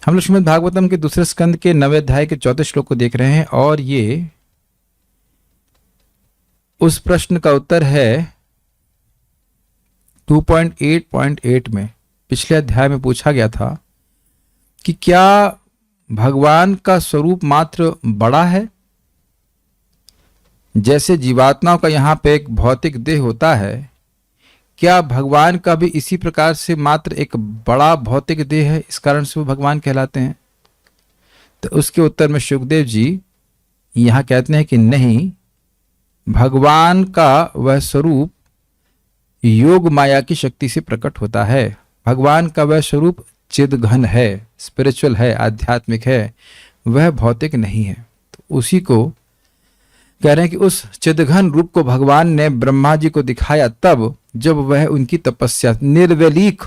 हम लोग श्रीमद् भागवतम के दूसरे स्कंद के 9वें अध्याय के 14 श्लोक को देख रहे हैं और ये उस प्रश्न का उत्तर है 2.8.8 में। पिछले अध्याय में पूछा गया था कि क्या भगवान का स्वरूप मात्र बड़ा है, जैसे जीवात्माओं का यहाँ पे एक भौतिक देह होता है, क्या भगवान का भी इसी प्रकार से मात्र एक बड़ा भौतिक देह है, इस कारण से वो भगवान कहलाते हैं? तो उसके उत्तर में शुकदेव जी यहाँ कहते हैं कि नहीं, भगवान का वह स्वरूप योग माया की शक्ति से प्रकट होता है। भगवान का वह स्वरूप चिदघन है, स्पिरिचुअल है, आध्यात्मिक है, वह भौतिक नहीं है। तो उसी को कह रहे हैं कि उस चिदघन रूप को भगवान ने ब्रह्मा जी को दिखाया तब जब वह उनकी तपस्या, निर्वेलीक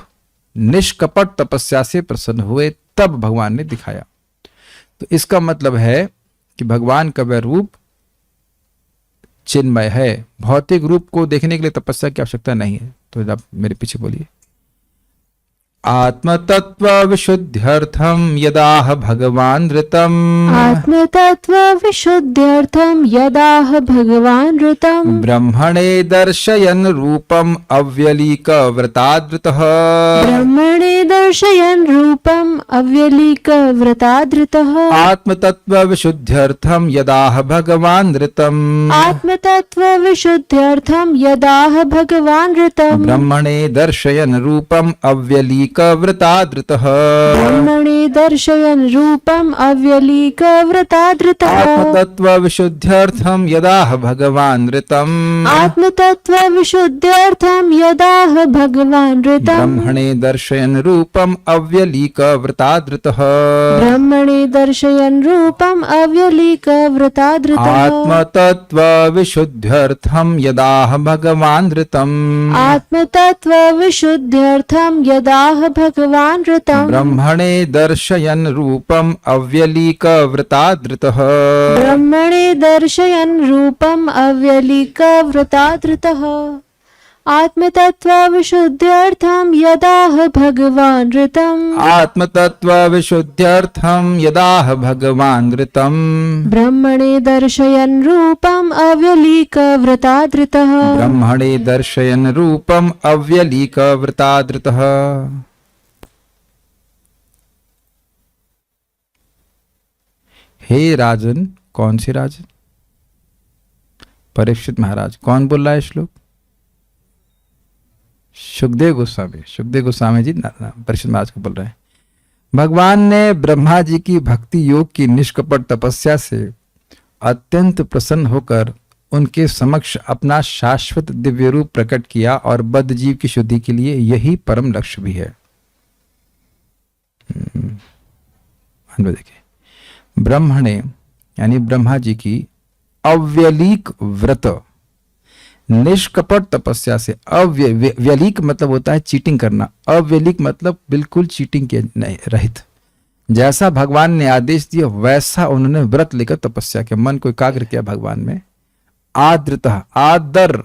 निष्कपट तपस्या से प्रसन्न हुए, तब भगवान ने दिखाया। तो इसका मतलब है कि भगवान का वह रूप चिन्मय है, भौतिक रूप को देखने के लिए तपस्या की आवश्यकता नहीं है। तो आप मेरे पीछे बोलिए। आत्मतत्व विशुद्ध्यर्थम यदाह भगवान ऋतम, आत्मतत्व विशुद्ध्यर्थम यदाह भगवान ऋतम, ब्रह्मणे दर्शयन् रूपम अव्यलीक व्रतादृतः, ब्रह्मणे दर्शयन् रूपम अव्यलीक व्रतादृतः, आत्मतत्व विशुद्ध्यर्थम यदाह भगवान ऋतम, आत्मतत्व विशुद्ध्यर्थम यदाह भगवान ऋतम, ब्रह्मणे दर्शयन् रूपम अव्यलीक व्रतादृतः, ब्रह्मणे दर्शयन् रूपम अव्यलीक व्रतादृतः, आत्मतत्व विशुद्ध्यर्थम यदाह भगवान ऋतम, आत्मतत्व विशुद्ध्यर्थम यदाह भगवान ऋतम, ब्रह्मणे दर्शयन् रूपम अव्यलीक व्रतादृतः, ब्रह्मणे दर्शयन् रूपम अव्यलीक व्रतादृतः, आत्मतत्व विशुद्ध्यर्थम यदाह भगवान ऋतम, आत्मतत्व विशुद्ध्यर्थम यदाह भगवान ऋतम, ब्रह्मणे दर्शयन् रूपम अव्यलीक व्रतादृतः, ब्रह्मणे दर्शयन् रूपम अव्यलीक व्रतादृतः, आत्मतत्व विशुद्ध्यर्थम यदाह भगवान ऋतम, आत्मतत्व विशुद्ध्यर्थम यदाह भगवान ऋतम, ब्रह्मणे दर्शयन् रूपम अव्यलीक व्रतादृतः, ब्रह्मणे दर्शयन् रूपम अव्यलीक व्रतादृतः। हे राजन, कौन से राजन? परीक्षित महाराज। कौन बोल रहा है श्लोक? सुखदेव गोस्वामी। सुखदेव गोस्वामी जी परीक्षित महाराज को बोल रहे हैं। भगवान ने ब्रह्मा जी की भक्ति योग की निष्कपट तपस्या से अत्यंत प्रसन्न होकर उनके समक्ष अपना शाश्वत दिव्य रूप प्रकट किया और बद्ध जीव की शुद्धि के लिए यही परम लक्ष्य भी है। देखिए, ब्रह्मणे यानी ब्रह्मा जी की अव्यलीक व्रत, निष्कपट तपस्या से, अव्यलीक मतलब होता है चीटिंग करना, अव्यलीक मतलब बिल्कुल चीटिंग के नहीं रहित। जैसा भगवान ने आदेश दिया वैसा उन्होंने व्रत लेकर तपस्या किया, मन को एकाग्र किया भगवान में। आदृतः, आदर,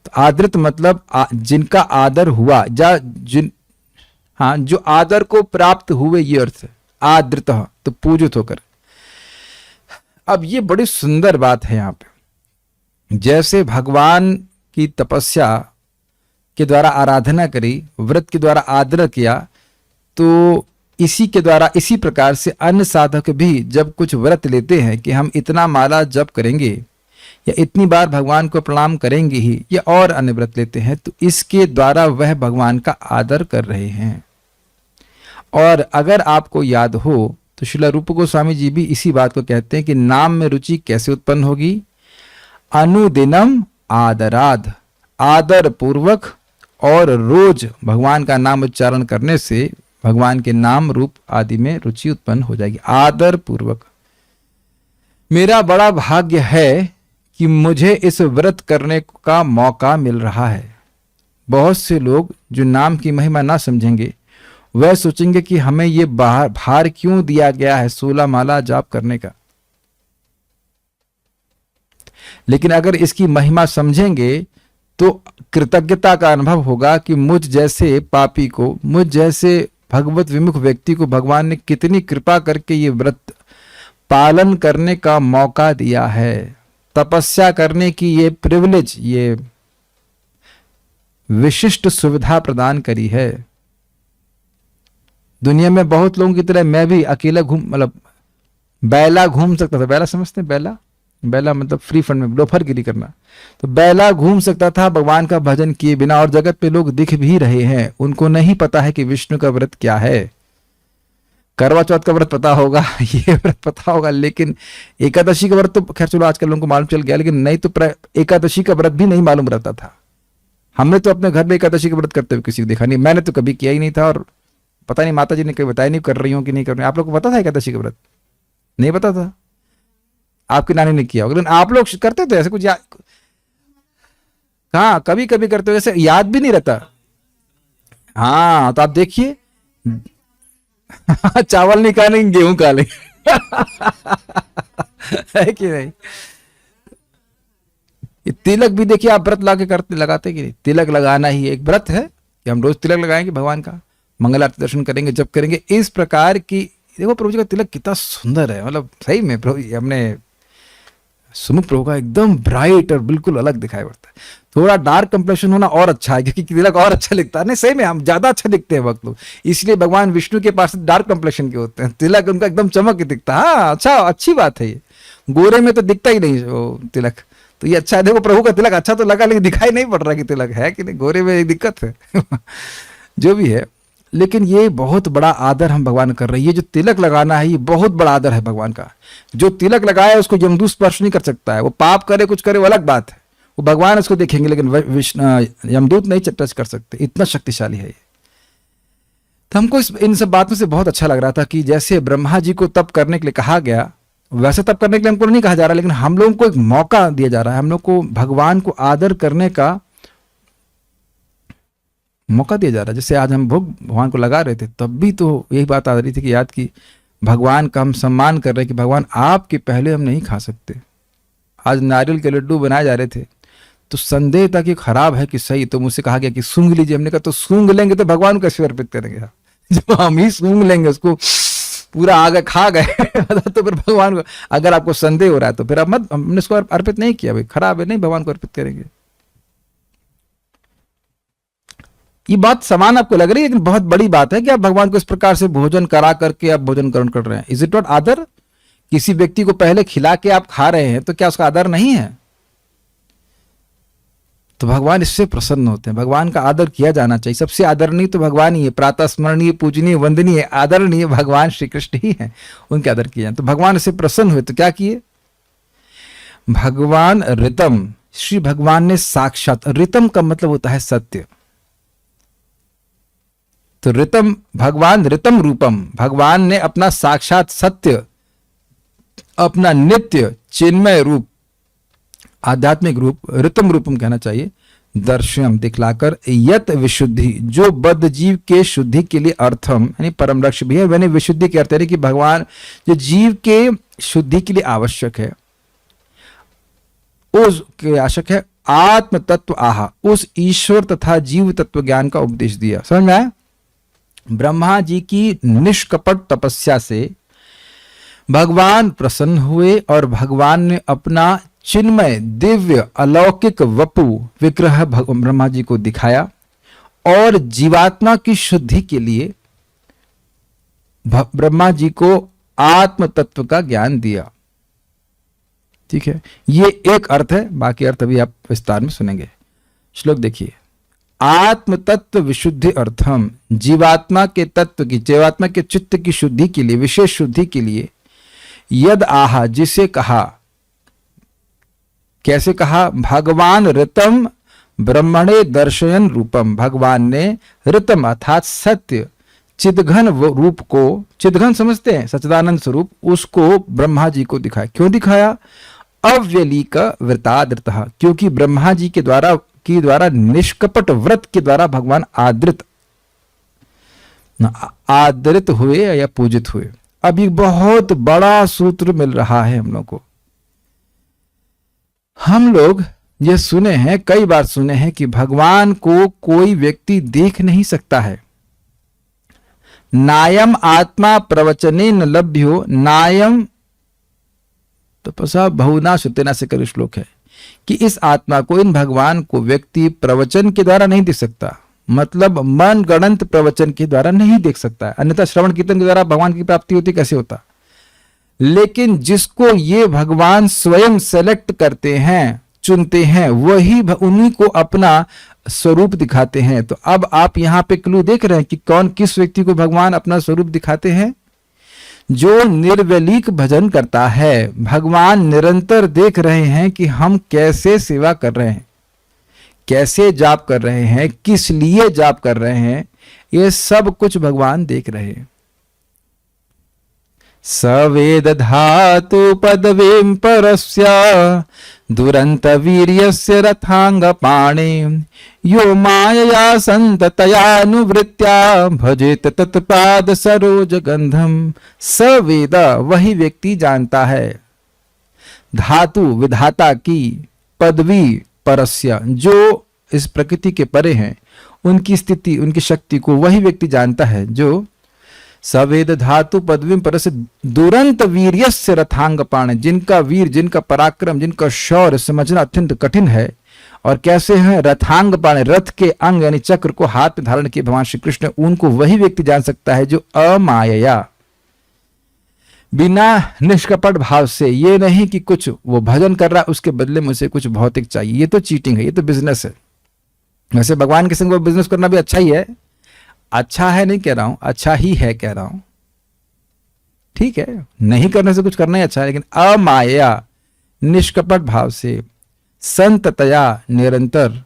तो आदृत मतलब जिनका आदर हुआ, जो आदर को प्राप्त हुए, ये अर्थ है आदृतः, तो पूजित होकर। अब ये बड़ी सुंदर बात है यहाँ पे। जैसे भगवान की तपस्या के द्वारा आराधना करी, व्रत के द्वारा आदर किया, तो इसी के द्वारा, इसी प्रकार से अन्य साधक भी जब कुछ व्रत लेते हैं कि हम इतना माला जप करेंगे या इतनी बार भगवान को प्रणाम करेंगे ही, या और अन्य व्रत लेते हैं, तो इसके द्वारा वह भगवान का आदर कर रहे हैं। और अगर आपको याद हो तो श्रील रूप गोस्वामी जी भी इसी बात को कहते हैं कि नाम में रुचि कैसे उत्पन्न होगी? अनुदिनम आदराद, आदर पूर्वक और रोज भगवान का नाम उच्चारण करने से भगवान के नाम रूप आदि में रुचि उत्पन्न हो जाएगी, आदर पूर्वक। मेरा बड़ा भाग्य है कि मुझे इस व्रत करने का मौका मिल रहा है। बहुत से लोग जो नाम की महिमा ना समझेंगे वह सोचेंगे कि हमें ये भार क्यों दिया गया है 16 माला जाप करने का। लेकिन अगर इसकी महिमा समझेंगे तो कृतज्ञता का अनुभव होगा कि मुझ जैसे पापी को, मुझ जैसे भगवत विमुख व्यक्ति को भगवान ने कितनी कृपा करके ये व्रत पालन करने का मौका दिया है, तपस्या करने की ये प्रिविलेज, ये विशिष्ट सुविधा प्रदान करी है। दुनिया में बहुत लोगों की तरह मैं भी अकेला मतलब बैला घूम सकता था। बैला समझते हैं? बैला, बैला मतलब फ्री फंड में लोफरगिरी करना। तो बैला घूम सकता था भगवान का भजन किए बिना, और जगत पे लोग दिख भी रहे हैं, उनको नहीं पता है कि विष्णु का व्रत क्या है। करवा चौथ का व्रत पता होगा, ये व्रत पता होगा, लेकिन एकादशी का व्रत तो खैर चलो आजकल लोगों को मालूम चल गया, लेकिन नहीं तो एकादशी का व्रत भी नहीं मालूम रहता था। हमने तो अपने घर में एकादशी का व्रत करते हुए किसी को देखा नहीं, मैंने तो कभी किया ही नहीं था, और पता नहीं माता जी ने कभी बताया नहीं कर रही हूँ कि नहीं कर रही। आप लोग को पता था एकादशी का व्रत? नहीं पता था। आपकी नानी ने किया होगा, लेकिन आप लोग करते थे ऐसे कुछ हाँ कभी कभी करते हो, ऐसे याद भी नहीं रहता। हाँ तो आप देखिए चावल नहीं खा लेंगे, गेहूं खा लेंगे है कि नहीं? ये तिलक भी देखिए आप व्रत लाके करते लगाते कि नहीं? तिलक लगाना ही एक व्रत है कि हम रोज तिलक लगाएंगे भगवान का, मंगल आरती दर्शन करेंगे, जब करेंगे। इस प्रकार की देखो प्रभु जी का तिलक कितना सुंदर है, मतलब सही में प्रभु हमने सुमुख प्रभु का एकदम ब्राइट और बिल्कुल अलग दिखाई पड़ता है। थोड़ा डार्क कंप्लेक्शन होना और अच्छा है, क्योंकि तिलक और अच्छा दिखता है। नहीं सही में हम ज्यादा अच्छा दिखते हैं वक्त लोग, इसलिए भगवान विष्णु के पास डार्क कंप्लेक्शन के होते हैं, तिलक उनका एकदम चमक के दिखता है। हाँ अच्छा, अच्छी बात है। ये गोरे में तो दिखता ही नहीं वो तिलक, तो ये अच्छा है। देखो प्रभु का तिलक अच्छा तो लगा, लेकिन दिखाई नहीं पड़ रहा कि तिलक है कि नहीं, गोरे में एक दिक्कत है जो भी है, लेकिन ये बहुत बड़ा आदर हम भगवान कर रहे हैं। ये जो तिलक लगाना है ये बहुत बड़ा आदर है भगवान का। जो तिलक लगाया उसको यमदूत स्पर्श नहीं कर सकता है, वो पाप करे कुछ करे वो अलग बात है, वो भगवान उसको देखेंगे, लेकिन यमदूत नहीं टच कर सकते, इतना शक्तिशाली है ये। तो हमको इन सब बातों से बहुत अच्छा लग रहा था कि जैसे ब्रह्मा जी को तप करने के लिए कहा गया, वैसे तप करने के लिए हमको नहीं कहा जा रहा, लेकिन हम लोगों को एक मौका दिया जा रहा है, हम लोग को भगवान को आदर करने का मौका दिया जा रहा है। जैसे आज हम भोग भगवान को लगा रहे थे, तब भी तो यही बात आ रही थी कि याद की भगवान का हम सम्मान कर रहे हैं कि भगवान आपके पहले हम नहीं खा सकते। आज नारियल के लड्डू बनाए जा रहे थे, तो संदेह था कि खराब है कि सही, तो मुझसे कहा गया कि सूंघ लीजिए। हमने कहा तो सूंघ लेंगे तो भगवान को कैसे अर्पित करेंगे? जब हम ही सूंघ लेंगे उसको पूरा आगे खा गए तो फिर भगवान को, अगर आपको संदेह हो रहा है तो फिर आप मत, हमने उसको अर्पित नहीं किया, भाई खराब है, नहीं भगवान को अर्पित करेंगे। ये बात समान आपको लग रही है, लेकिन बहुत बड़ी बात है कि आप भगवान को इस प्रकार से भोजन करा करके आप भोजन ग्रहण कर रहे हैं। इज इट नॉट आदर? किसी व्यक्ति को पहले खिला के आप खा रहे हैं तो क्या उसका आदर नहीं है? तो भगवान इससे प्रसन्न होते हैं, भगवान का आदर किया जाना चाहिए। सबसे आदरणीय तो भगवान ही है, प्रातः स्मरणीय, पूजनीय, वंदनीय, आदरणीय भगवान श्री कृष्ण ही है, उनके आदर किए जाए। तो भगवान इससे प्रसन्न हुए तो क्या किए? भगवान ऋतम, श्री भगवान ने साक्षात, ऋतम का मतलब होता है सत्य, तो ऋतम भगवान, ऋतम रूपम, भगवान ने अपना साक्षात सत्य, अपना नित्य चिन्मय रूप, आध्यात्मिक रूप, ऋतम रूपम कहना चाहिए, दर्शनम दिखलाकर, यत विशुद्धि, जो बद्ध जीव के शुद्धि के लिए अर्थम यानी परम लक्ष्य भी है, यानी विशुद्धि के अर्थ यानी कि भगवान जो जीव के शुद्धि के लिए आवश्यक है, उसके आवश्यक है आत्म तत्व आहा, उस ईश्वर तथा जीव तत्व ज्ञान का उपदेश दिया। समझ में आया? ब्रह्मा जी की निष्कपट तपस्या से भगवान प्रसन्न हुए और भगवान ने अपना चिन्मय दिव्य अलौकिक वपु विग्रह ब्रह्मा जी को दिखाया और जीवात्मा की शुद्धि के लिए ब्रह्मा जी को आत्म तत्व का ज्ञान दिया। ठीक है, ये एक अर्थ है, बाकी अर्थ अभी आप विस्तार में सुनेंगे। श्लोक देखिए, आत्म तत्व विशुद्धि अर्थम, जीवात्मा के तत्व की, जीवात्मा के चित्त की शुद्धि के लिए, विशेष शुद्धि के लिए, यद आहा, जिसे कहा, कैसे कहा? भगवान ऋतम ब्रह्मणे दर्शयन रूपम, भगवान ने ऋतम अर्थात सत्य चिदघन रूप को, चिदघन समझते हैं सच्चिदानंद स्वरूप, उसको ब्रह्मा जी को दिखाया। क्यों दिखाया? अव्यलीक व्रतादृतः, क्योंकि ब्रह्मा जी के द्वारा निष्कपट व्रत के द्वारा भगवान आदरित हुए या पूजित हुए। अब एक बहुत बड़ा सूत्र मिल रहा है हम लोग को। हम लोग ये सुने हैं, कई बार सुने हैं कि भगवान को कोई व्यक्ति देख नहीं सकता है, नायम आत्मा प्रवचनेन लभ्यो नायम तपसा बहुना श्रुतेना से कर श्लोक है कि इस आत्मा को, इन भगवान को व्यक्ति प्रवचन के द्वारा नहीं देख सकता, मतलब मन गणंत प्रवचन के द्वारा नहीं देख सकता है। अन्यथा श्रवण कीर्तन के द्वारा भगवान की प्राप्ति होती कैसे होता। लेकिन जिसको ये भगवान स्वयं सेलेक्ट करते हैं, चुनते हैं, वही उन्हीं को अपना स्वरूप दिखाते हैं। तो अब आप यहां पे क्लू देख रहे हैं कि कौन किस व्यक्ति को भगवान अपना स्वरूप दिखाते हैं। जो निर्वैलिक भजन करता है, भगवान निरंतर देख रहे हैं कि हम कैसे सेवा कर रहे हैं, कैसे जाप कर रहे हैं, किस लिए जाप कर रहे हैं, ये सब कुछ भगवान देख रहे हैं। सवेद धातु पदवीं परस्य दुरंत वीर्यस्य रथांग पाणे यो मायया संततयानुवृत्त्या भजेत तत्पाद सरोज गंधम। सवेद वही व्यक्ति जानता है, धातु विधाता की, पदवी परस्य जो इस प्रकृति के परे हैं, उनकी स्थिति, उनकी शक्ति को वही व्यक्ति जानता है जो सवेद धातु पदवी परस्य दुरंत वीर्यस्य रथांग पाणे, जिनका वीर, जिनका पराक्रम, जिनका शौर्य समझना अत्यंत कठिन है। और कैसे हैं? रथांग पाणे, रथ के अंग यानी चक्र को हाथ में धारण किए भगवान श्री कृष्ण, उनको वही व्यक्ति जान सकता है जो अमायया, बिना निष्कपट भाव से, ये नहीं कि कुछ वो भजन कर रहा है उसके बदले में उसे कुछ भौतिक चाहिए, ये तो चीटिंग है, ये तो बिजनेस है। वैसे भगवान के संग वो बिजनेस करना भी अच्छा ही है, अच्छा है नहीं कह रहा हूं, अच्छा ही है कह रहा हूं, ठीक है, नहीं करने से कुछ करना ही अच्छा है। लेकिन अमाया, निष्कपट भाव से, संततया निरंतर,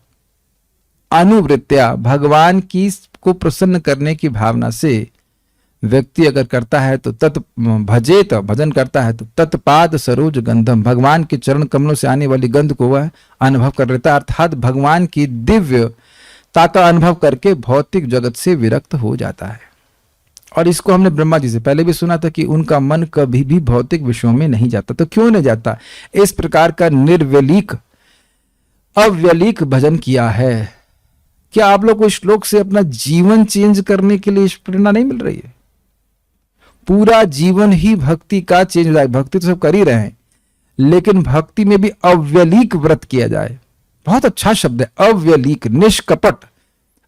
अनुवृत्त्या भगवान की को प्रसन्न करने की भावना से व्यक्ति अगर करता है तो भजेत, भजन करता है तो तत्पाद सरोज गंधम, भगवान के चरण कमलों से आने वाली गंध को वह अनुभव कर लेता है, अर्थात भगवान की दिव्यता का अनुभव करके भौतिक जगत से विरक्त हो जाता है। और इसको हमने ब्रह्मा जी से पहले भी सुना था कि उनका मन कभी भी भौतिक विषयों में नहीं जाता। तो क्यों नहीं जाता? इस प्रकार का निर्वैलिक अव्यलिक भजन किया है। क्या आप लोग को इस श्लोक से अपना जीवन चेंज करने के लिए प्रेरणा नहीं मिल रही है? पूरा जीवन ही भक्ति का चेंज हो जाए। भक्ति तो सब कर ही रहे हैं, लेकिन भक्ति में भी अव्यलिक व्रत किया जाए। बहुत अच्छा शब्द है, अव्यलिक, निष्कपट।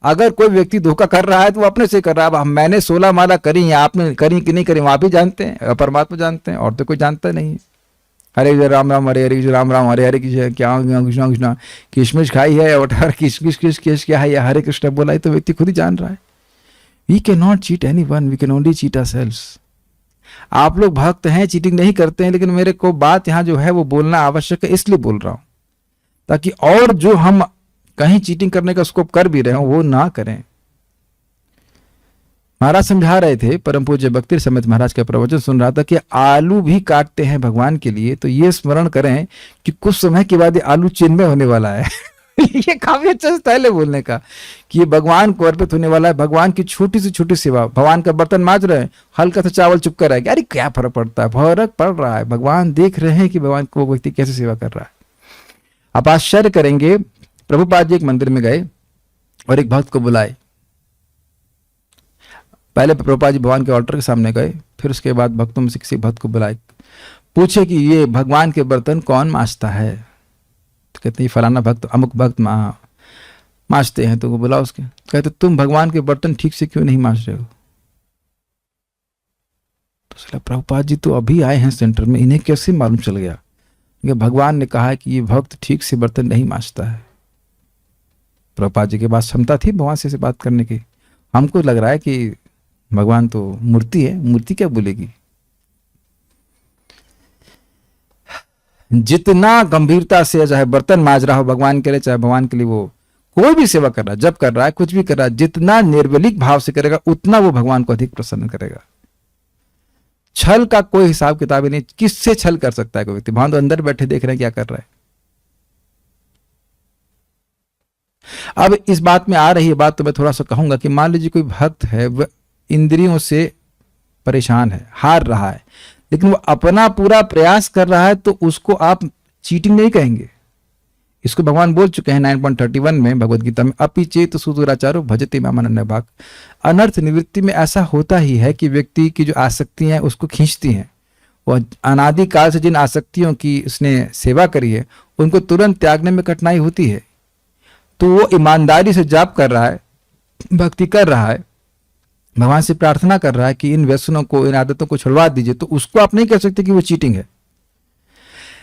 अगर कोई व्यक्ति धोखा कर रहा है तो वो अपने से कर रहा है। अब मैंने 16 माला करी या आपने करी कि नहीं करी, वहां भी जानते हैं, परमात्मा जानते हैं, और तो कोई जानता नहीं। हरे राम राम हरे हरे, राम राम हरे हरे, क्या कृष्णा कृष्णा, किशमिश खाई है और किशमिश क्या है या हरे कृष्ण बोला है, तो व्यक्ति खुद ही जान रहा है। We can not cheat anyone, we can only cheat ourselves. आप लोग भक्त हैं, चीटिंग नहीं करते हैं, लेकिन मेरे को बात यहाँ जो है वो बोलना आवश्यक है, इसलिए बोल रहा हूं ताकि और जो हम कहीं चीटिंग करने का स्कोप कर भी रहे हो वो ना करें। महाराज समझा रहे थे, परम पूज्य भक्ति समेत महाराज का प्रवचन सुन रहा था कि आलू भी काटते हैं भगवान के लिए, तो ये स्मरण करें कि कुछ समय के बाद ये आलू चिन्मय होने वाला है। ये काफी अच्छा स्टाइल है बोलने का कि ये भगवान को अर्पित होने वाला है। भगवान की छोटी से छोटी सेवा, भगवान का बर्तन मांज रहे हैं, हल्का सा चावल चुपका रहेगा, अरे क्या फर्क पड़ता है? फर्क पड़ रहा है। भगवान देख रहे हैं कि भगवान को व्यक्ति कैसे सेवा कर रहा है। आप आश्चर्य करेंगे, प्रभुपाद जी एक मंदिर में गए और एक भक्त को बुलाए। पहले प्रभुपाद जी भगवान के ऑल्टर के सामने गए, फिर उसके बाद भक्तों में से किसी भक्त को बुलाए, पूछे कि ये भगवान के बर्तन कौन मांजता है? तो कहते हैं फलाना भक्त, अमुक भक्त मांजते हैं। तो वो बुलाओ उसके, कहते तुम भगवान के बर्तन ठीक से क्यों नहीं मांज रहे हो? तो सला प्रभुपाद जी तो अभी आए हैं सेंटर में, इन्हें कैसे मालूम चल गया? भगवान ने कहा है कि ये भक्त ठीक से बर्तन नहीं मांजता है। प्रभुपाद जी के पास क्षमता थी भगवान से बात करने की। हमको लग रहा है कि भगवान तो मूर्ति है, मूर्ति क्या बोलेगी? जितना गंभीरता से चाहे बर्तन मांज रहा हो भगवान के लिए, चाहे भगवान के लिए वो कोई भी सेवा कर रहा है, जब कर रहा है, कुछ भी कर रहा है, जितना निर्वैलिक भाव से करेगा उतना वो भगवान को अधिक प्रसन्न करेगा। छल का कोई हिसाब किताब ही नहीं। किससे छल कर सकता है कोई व्यक्ति? भगवान तो अंदर बैठे देख रहे हैं क्या कर रहा है। अब इस बात में आ रही है बात, तो मैं थोड़ा सा कहूंगा कि मान लीजिए कोई भक्त है, वह इंद्रियों से परेशान है, हार रहा है, लेकिन वो अपना पूरा प्रयास कर रहा है, तो उसको आप चीटिंग नहीं कहेंगे। इसको भगवान बोल चुके हैं 9.31 में भगवद गीता में, अपि चेत सुदुराचारो भजते मामानन्य भाग। अनर्थ निवृत्ति में ऐसा होता ही है कि व्यक्ति की जो आसक्तियां हैं उसको खींचती हैं। वह अनादिकाल से जिन आसक्तियों की उसने सेवा करी है उनको तुरंत त्यागने में कठिनाई होती है। तो वो ईमानदारी से जाप कर रहा है, भक्ति कर रहा है, भगवान से प्रार्थना कर रहा है कि इन व्यसनों को, इन आदतों को छुड़वा दीजिए, तो उसको आप नहीं कह सकते कि वो चीटिंग है।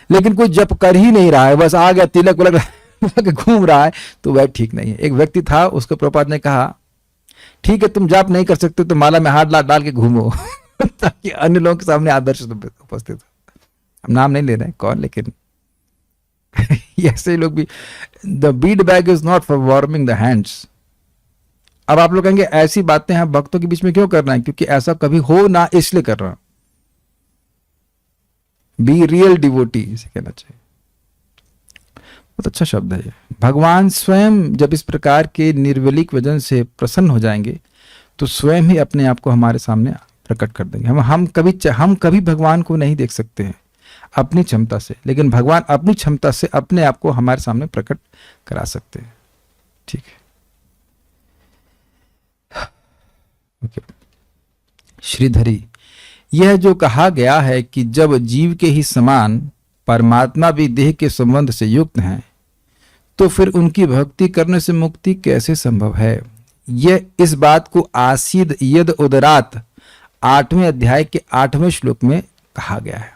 लेकिन कोई जप कर ही नहीं रहा है, बस आ गया तिलक विलक घूम रहा है, तो वह ठीक नहीं है। एक व्यक्ति था, उसको प्रभुपाद ने कहा ठीक है तुम जाप नहीं कर सकते तो माला में हाथ डाल के घूमो ताकि अन्य लोगों के सामने आदर्श उपस्थित हो। हम नाम नहीं ले रहे हैं कौन, लेकिन ऐसे लोग भी, the Beed bag is not for warming the hands. अब आप लोग कहेंगे ऐसी बातें हम भक्तों के बीच में क्यों कर रहे हैं, क्योंकि ऐसा कभी हो ना इसलिए कर रहा हूं। बी रियल डिवोटी इसे कहना चाहिए। बहुत अच्छा शब्द है ये। भगवान स्वयं जब इस प्रकार के निर्वलिक वजन से प्रसन्न हो जाएंगे तो स्वयं ही अपने आप को हमारे सामने प्रकट कर देंगे। हम कभी भगवान को नहीं देख सकते हैं अपनी क्षमता से, लेकिन भगवान अपनी क्षमता से अपने आप को हमारे सामने प्रकट करा सकते हैं। ठीक है, ओके। श्रीधरी, यह जो कहा गया है कि जब जीव के ही समान परमात्मा भी देह के संबंध से युक्त हैं, तो फिर उनकी भक्ति करने से मुक्ति कैसे संभव है? यह इस बात को आसीद यद उदरात 8वें अध्याय के 8वें श्लोक में कहा गया है।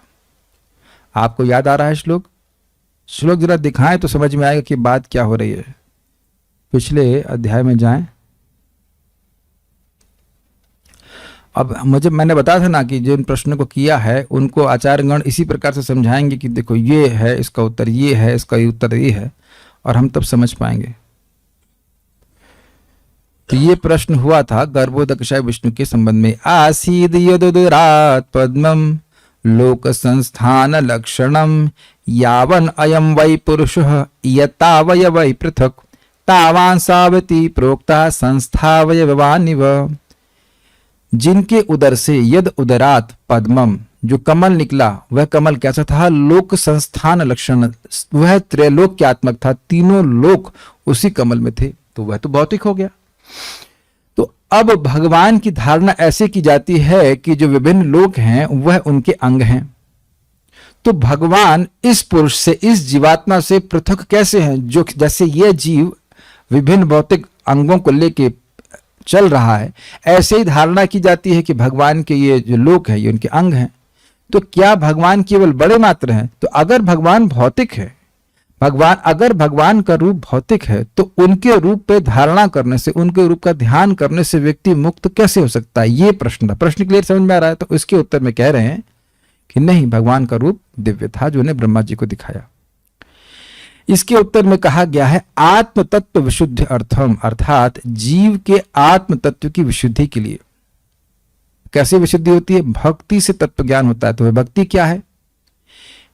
आपको याद आ रहा है श्लोक जरा दिखाएं तो समझ में आएगा कि बात क्या हो रही है। पिछले अध्याय में जाएं। अब मैंने बताया था ना कि जिन प्रश्नों को किया है उनको आचार्यगण इसी प्रकार से समझाएंगे कि देखो ये है, इसका उत्तर ये है, इसका उत्तर ये है, और हम तब समझ पाएंगे। तो ये प्रश्न हुआ था गर्भोदकशाय विष्णु के संबंध में। आसीद यदुदरात पद्मम लोक संस्थान लक्षणम यावन अयम वै पुरुषः यतावय वै पृथक तावान सावती प्रोक्ता संस्थावयवानिव। जिनके उदर से यद उदरात पद्मम, जो कमल निकला वह कमल कैसा था? लोक संस्थान लक्षण, वह त्रैलोक्यात्मक था, तीनों लोक उसी कमल में थे। तो वह तो भौतिक हो गया। तो अब भगवान की धारणा ऐसे की जाती है कि जो विभिन्न लोक हैं वह उनके अंग हैं। तो भगवान इस पुरुष से, इस जीवात्मा से पृथक कैसे हैं? जो जैसे यह जीव विभिन्न भौतिक अंगों को लेके चल रहा है, ऐसे ही धारणा की जाती है कि भगवान के ये जो लोक है ये उनके अंग हैं। तो क्या भगवान केवल बड़े मात्र हैं? तो अगर भगवान भौतिक है, अगर भगवान का रूप भौतिक है, तो उनके रूप पे धारणा करने से, उनके रूप का ध्यान करने से व्यक्ति मुक्त कैसे हो सकता है? ये प्रश्न था। प्रश्न क्लियर समझ में आ रहा है? तो इसके उत्तर में कह रहे हैं कि नहीं, भगवान का रूप दिव्य था जो उन्हें ब्रह्मा जी को दिखाया। इसके उत्तर में कहा गया है आत्म तत्व विशुद्धि अर्थम, अर्थात जीव के आत्म तत्व की विशुद्धि के लिए। कैसे विशुद्धि होती है? भक्ति से तत्व ज्ञान होता है। तो वह भक्ति क्या है?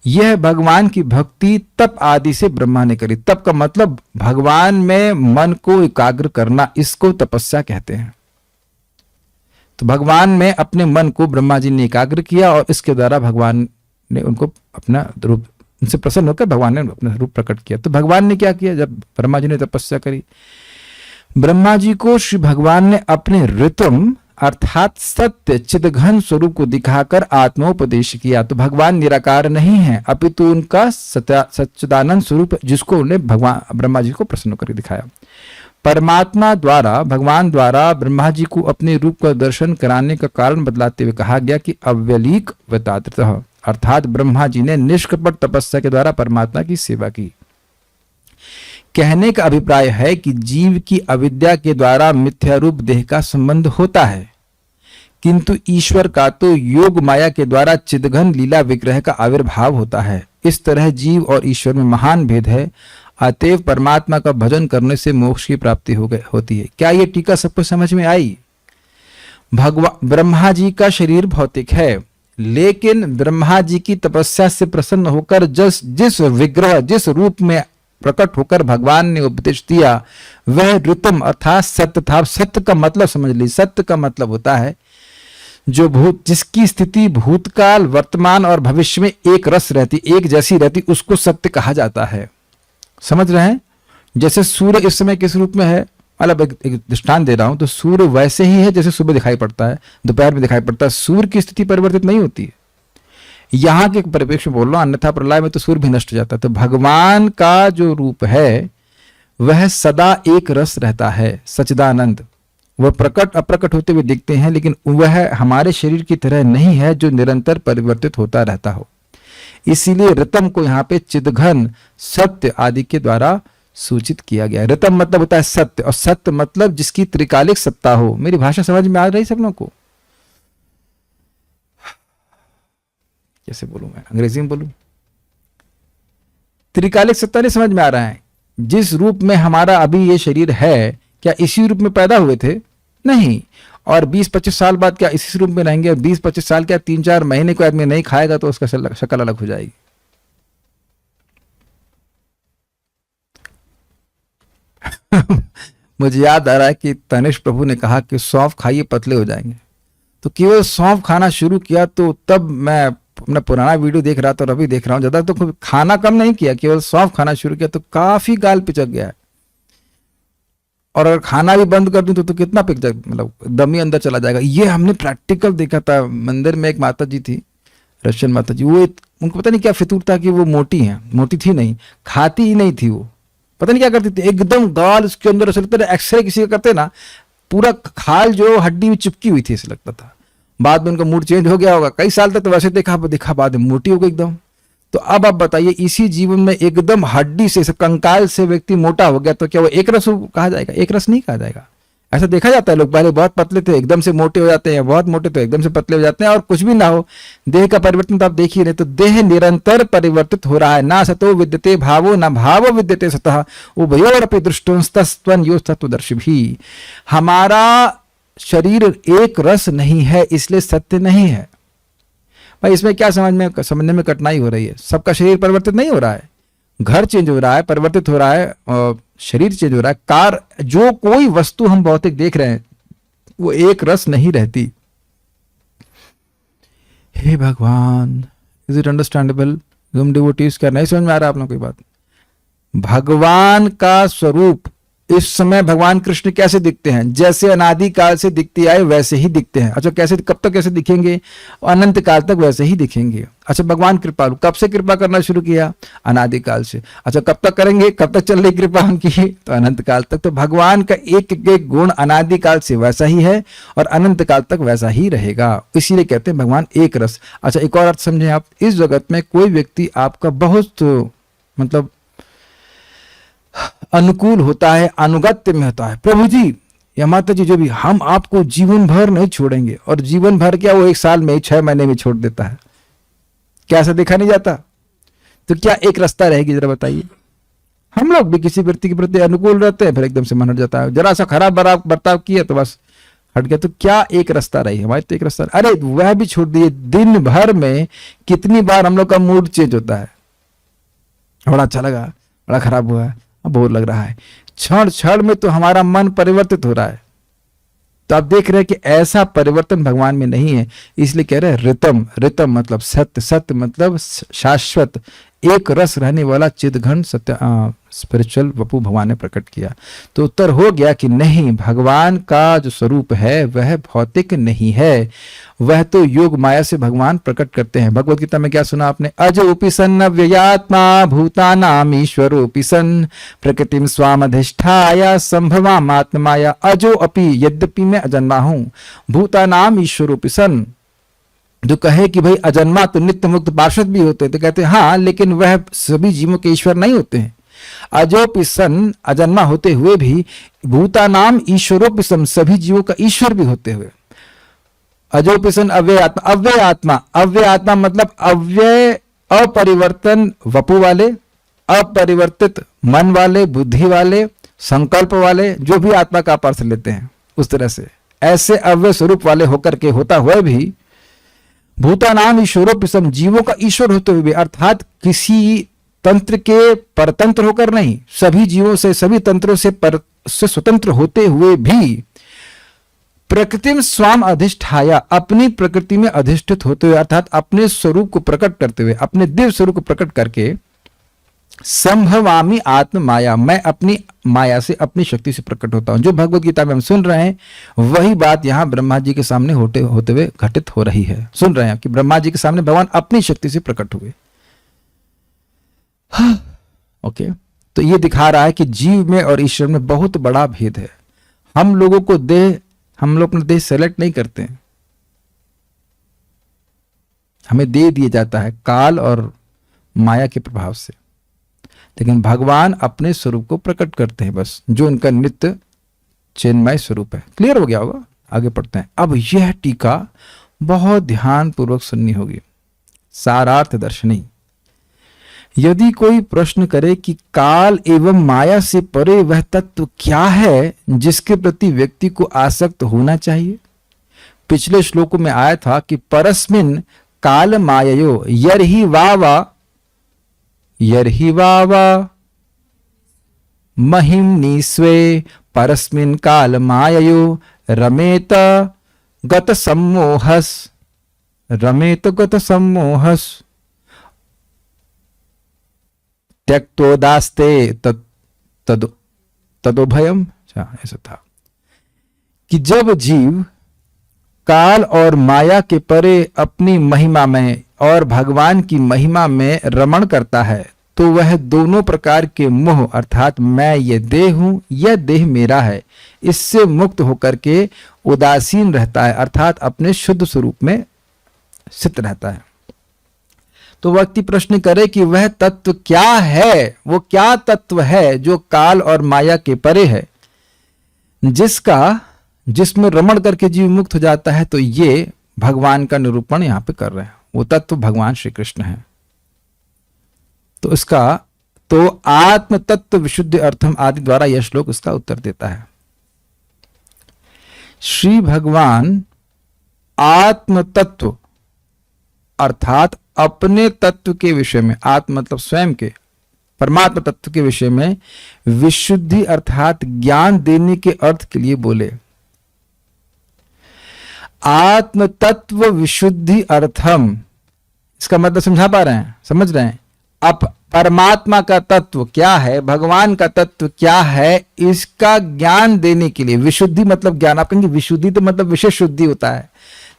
यह भगवान की भक्ति तप आदि से ब्रह्मा ने करी। तप का मतलब भगवान में मन को एकाग्र करना, इसको तपस्या कहते हैं। तो भगवान में अपने मन को ब्रह्मा जी ने एकाग्र किया और इसके द्वारा भगवान ने उनको अपना रूप, उनसे प्रसन्न होकर भगवान ने अपना रूप प्रकट किया। तो भगवान ने क्या किया? जब ब्रह्मा जी ने तपस्या करी, ब्रह्मा जी को श्री भगवान ने अपने ऋतम अर्थात सत्य चिदघन स्वरूप को दिखाकर आत्मोपदेश किया। तो भगवान निराकार नहीं है, अपितु उनका सच्चिदानंद स्वरूप, जिसको उन्हें भगवान ब्रह्मा जी को प्रसन्न करके दिखाया। परमात्मा द्वारा, भगवान द्वारा ब्रह्मा जी को अपने रूप का दर्शन कराने का कारण बतलाते हुए कहा गया कि अव्यलीक वतात्रतः, अर्थात ब्रह्मा जी ने निष्कपट तपस्या के द्वारा परमात्मा की सेवा की। कहने का अभिप्राय है कि जीव की अविद्या के द्वारा मिथ्या रूप देह का संबंध होता है, किंतु ईश्वर का तो योग माया के द्वारा चिदघन लीला विग्रह का आविर्भाव होता है। इस तरह जीव और ईश्वर में महान भेद है। अतएव परमात्मा का भजन करने से मोक्ष की प्राप्ति होती है। क्या ये टीका सबको समझ में आई? ब्रह्मा जी का शरीर भौतिक है, लेकिन ब्रह्मा जी की तपस्या से प्रसन्न होकर जिस विग्रह, जिस रूप में प्रकट होकर भगवान ने उपदेश दिया वह ऋतम अर्थात सत्य था। सत्य का मतलब समझ ली। सत्य का मतलब होता है जो जिसकी स्थिति भूतकाल, वर्तमान और भविष्य में एक रस रहती, एक जैसी रहती, उसको सत्य कहा जाता है। समझ रहे हैं? जैसे सूर्य इस समय किस रूप में है, मतलब एक दृष्टांत दे रहा हूं, तो सूर्य वैसे ही है जैसे सुबह दिखाई पड़ता है, दोपहर में दिखाई पड़ता है। सूर्य की स्थिति परिवर्तित नहीं होती है। यहां के परिप्रेक्ष्य में बोल रहा हूं, अन्यथा प्रलय में तो सूर्य भी नष्ट हो जाता है। तो भगवान का जो रूप है वह सदा एक रस रहता है, सच्चिदानंद। वह प्रकट अप्रकट होते हुए दिखते हैं, लेकिन वह हमारे शरीर की तरह नहीं है जो निरंतर परिवर्तित होता रहता हो। इसीलिए ऋतम को यहाँ पे चिदघन सत्य आदि के द्वारा सूचित किया गया है। ऋतम मतलब होता है सत्य, और सत्य मतलब जिसकी त्रिकालिक सत्ता हो। मेरी भाषा समझ में आ रही सब लोगों को? कैसे बोलूं मैं, अंग्रेजी में बोलूं? त्रिकालिक सत्ता नहीं समझ में आ रहा है? जिस रूप में हमारा अभी ये शरीर है, क्या इसी रूप में पैदा हुए थे? नहीं। और 20-25 साल बाद क्या इसी रूप में रहेंगे? 20-25 साल क्या 3-4 महीने कोई आदमी नहीं खाएगा तो उसका शक्ल अलग हो जाएगी। मुझे याद आ रहा है कि तनिष्क प्रभु ने कहा कि सौंफ खाइए पतले हो जाएंगे। तो केवल सौंफ खाना शुरू किया तो तब मैं अपना पुराना वीडियो देख रहा था और अभी देख रहा हूं, ज्यादा तो खाना कम नहीं किया, केवल सौंफ खाना शुरू किया तो काफी गाल पिचक गया है। और अगर खाना भी बंद कर दूं तो कितना पिचक, मतलब दम ही अंदर चला जाएगा। ये हमने प्रैक्टिकल देखा था। मंदिर में एक माता जी थी, रशियन माता जी, वो उनको पता नहीं क्या फितूर था कि वो मोटी हैं। मोटी थी नहीं, खाती ही नहीं थी वो, पता नहीं क्या करती थी, एकदम गाल उसके अंदर ऐसा लगता था, एक्सरे किसी का करते ना, पूरा खाल जो हड्डी में चिपकी हुई थी ऐसा लगता था। बाद में उनका मूड चेंज हो गया होगा, कई साल तक तो वैसे देखा बाद में मोटी हो गई एकदम। तो अब आप बताइए, इसी जीवन में एकदम हड्डी से कंकाल से व्यक्ति मोटा हो गया तो क्या वो एक रस कहा जाएगा? एक रस नहीं कहा जाएगा। ऐसा देखा जाता है, लोग पहले बहुत पतले थे एकदम से मोटे हो जाते हैं, बहुत मोटे तो एकदम से पतले हो जाते हैं, और कुछ भी ना हो देह का परिवर्तन तो आप देख ही रहे। तो देह निरंतर परिवर्तित हो रहा है। ना सतो विद्यते भावो ना भावो विद्यते सतः उभयोरपि दृष्टोस्तस्त्वं यो तत्त्वदर्शिभिः। हमारा शरीर एक रस नहीं है, इसलिए सत्य नहीं है। भाई इसमें क्या समझने में कठिनाई हो रही है? सबका शरीर परिवर्तित नहीं हो रहा है, घर चेंज हो रहा है, परिवर्तित हो रहा है, और शरीर चेंज हो रहा है। कार, जो कोई वस्तु हम भौतिक देख रहे हैं वो एक रस नहीं रहती। हे भगवान, इज इट अंडरस्टैंडेबल? तुम डिवोटीज क्या नहीं समझ में आ रहा है आप लोगों की बात? भगवान का स्वरूप इस समय भगवान कृष्ण कैसे दिखते हैं? जैसे अनादि काल से दिखते आए वैसे ही दिखते हैं। अच्छा, कैसे, कब तक कैसे दिखेंगे? अनंत काल तक वैसे ही दिखेंगे। अच्छा, भगवान कृपालु, कब से कृपा करना शुरू किया? अनादि काल से। अच्छा, कब तक करेंगे? कब तक चल रही कृपा उनकी? तो अनंत काल तक। तो भगवान का एक एक गुण अनादि काल से वैसा ही है और अनंत काल तक वैसा ही रहेगा। इसीलिए कहते हैं भगवान एक रस। अच्छा, एक और अर्थ समझे आप, इस जगत में कोई व्यक्ति आपका बहुत मतलब अनुकूल होता है, अनुगत्य में होता है, प्रभु जी या माता जी जो भी, हम आपको जीवन भर नहीं छोड़ेंगे, और जीवन भर क्या, वो 1 साल में 6 महीने में छोड़ देता है। क्या ऐसा देखा नहीं जाता? तो क्या एक रास्ता रहेगी जरा बताइए? हम लोग भी किसी व्यक्ति के प्रति अनुकूल रहते हैं, फिर एकदम से मन हट जाता है, जरा सा खराब बर्ताव किया तो बस हट गया। तो क्या एक रास्ता रही? हमारी तो एक रास्ता। अरे वह भी छोड़ दिए, दिन भर में कितनी बार हम लोग का मूड चेंज होता है, बड़ा अच्छा लगा, बड़ा खराब हुआ, बोर लग रहा है, क्षण क्षण में तो हमारा मन परिवर्तित हो रहा है। तो आप देख रहे हैं कि ऐसा परिवर्तन भगवान में नहीं है। इसलिए कह रहे हैं ऋतम। ऋतम मतलब सत्य, सत्य मतलब शाश्वत, एक रस रहने वाला चिदघन सत्य स्पिरिचुअल वपु भगवान ने प्रकट किया। तो उत्तर हो गया कि नहीं, भगवान का जो स्वरूप है वह भौतिक नहीं है, वह तो योग माया से भगवान प्रकट करते हैं। भगवत गीता में क्या सुना आपने? अजोपि सन् अव्ययात्मा भूतानाम ईश्वरोपि सन् प्रकृतिम स्वामधिष्ठाय संभवाम आत्ममाया। अजो अपि, यद्यपि मैं अजन्मा हूं, भूतानाम ईश्वरोपि सन्, जो कहे कि भाई अजन्मा तो नित्य मुक्त पार्षद भी होते हैं, तो कहते हैं हाँ, लेकिन वह सभी जीवों के ईश्वर नहीं होते हैं। अजोपि सन्, अजन्मा होते हुए भी, भूतानाम ईश्वरोपि सन्, सभी जीवों का ईश्वर भी होते हुए। अजोपि सन् अव्यय आत्मा। अव्यय आत्मा, अव्यय आत्मा मतलब अव्यय, अपरिवर्तन वपु वाले, अपरिवर्तित मन वाले, बुद्धि वाले, संकल्प वाले, जो भी आत्मा का अर्थ लेते हैं उस तरह से, ऐसे अव्यय स्वरूप वाले होकर के होता हुआ भी, भूतानाम ईश्वरोपि सन्, जीवों का ईश्वर होते हुए भी, अर्थात किसी तंत्र के परतंत्र होकर नहीं, सभी जीवों से, सभी तंत्रों से स्वतंत्र होते हुए भी, प्रकृतिम स्वाम अधिष्ठाया, अपनी प्रकृति में अधिष्ठित होते हुए, अर्थात अपने स्वरूप को प्रकट करते हुए, अपने दिव्य स्वरूप को प्रकट करके, संभवामि आत्म माया, मैं अपनी माया से, अपनी शक्ति से प्रकट होता हूं। जो भगवत गीता में हम सुन रहे हैं वही बात यहां ब्रह्मा जी के सामने होते हुए घटित हो रही है। सुन रहे हैं कि ब्रह्मा जी के सामने भगवान अपनी शक्ति से प्रकट हुए। ओके, तो ये दिखा रहा है कि जीव में और ईश्वर में बहुत बड़ा भेद है। हम लोगों को हम लोग अपना देह सेलेक्ट नहीं करते हैं, हमें दे दिया जाता है काल और माया के प्रभाव से, लेकिन भगवान अपने स्वरूप को प्रकट करते हैं बस, जो उनका नित्य चिन्मय स्वरूप है। क्लियर हो गया होगा? आगे पढ़ते हैं। अब यह टीका बहुत ध्यान पूर्वक सुननी होगी, सारार्थ दर्शनी। यदि कोई प्रश्न करे कि काल एवं माया से परे वह तत्व क्या है जिसके प्रति व्यक्ति को आसक्त होना चाहिए? पिछले श्लोकों में आया था कि परस्मिन काल माययो यर्हि वावा महिम्नि स्वे परस्मिन काल माययो रमेत गत सम्मोहस त्यक्तोदास्ते तदोभयम। ऐसा था कि जब जीव काल और माया के परे अपनी महिमा में और भगवान की महिमा में रमण करता है तो वह दोनों प्रकार के मोह अर्थात मैं ये देह हूं, यह देह मेरा है, इससे मुक्त होकर के उदासीन रहता है, अर्थात अपने शुद्ध स्वरूप में स्थित रहता है। तो व्यक्ति प्रश्न करे कि वह तत्व क्या है, वो क्या तत्व है जो काल और माया के परे है, जिसमें रमण करके जीव मुक्त हो जाता है। तो ये भगवान का निरूपण यहां पे कर रहे हैं। वो तत्व भगवान श्री कृष्ण है। तो इसका तो आत्म तत्व विशुद्धि अर्थम आदि द्वारा यह श्लोक इसका उत्तर देता है। श्री भगवान आत्म तत्व अर्थात अपने तत्व के विषय में, आत्म मतलब स्वयं के, परमात्मा तत्व के विषय में विशुद्धि अर्थात ज्ञान देने के अर्थ के लिए बोले। आत्म तत्व विशुद्धि अर्थम, इसका मतलब समझा पा रहे हैं, समझ रहे हैं? अब परमात्मा का तत्व क्या है, भगवान का तत्व क्या है, इसका ज्ञान देने के लिए विशुद्धि मतलब ज्ञान। आप कहेंगे विशुद्धि तो मतलब विशेष शुद्धि होता है,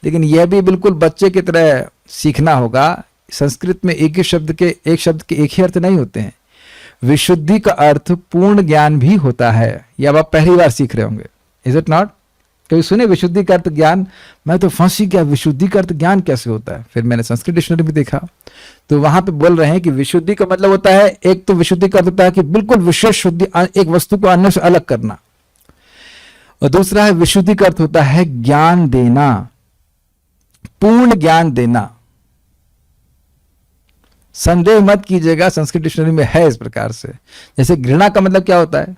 लेकिन यह भी बिल्कुल बच्चे की तरह सीखना होगा। संस्कृत में एक शब्द के एक ही अर्थ नहीं होते हैं। विशुद्धि का अर्थ पूर्ण ज्ञान भी होता है। यह आप पहली बार सीख रहे होंगे, इज इट नॉट? कभी सुने विशुद्धि का अर्थ ज्ञान? मैं तो फंसी गया, विशुद्धि का अर्थ ज्ञान कैसे होता है? फिर मैंने संस्कृत डिक्शनरी भी देखा तो वहां पे बोल रहे हैं कि विशुद्धि का मतलब होता है, एक तो विशुद्धि का अर्थ होता है कि बिल्कुल विशेष शुद्धि, एक वस्तु को अन्य से अलग करना, और दूसरा है विशुद्धि का अर्थ होता है ज्ञान देना, पूर्ण ज्ञान देना। संदेह मत कीजिएगा, संस्कृत डिक्शनरी में है इस प्रकार से। जैसे घृणा का मतलब क्या होता है?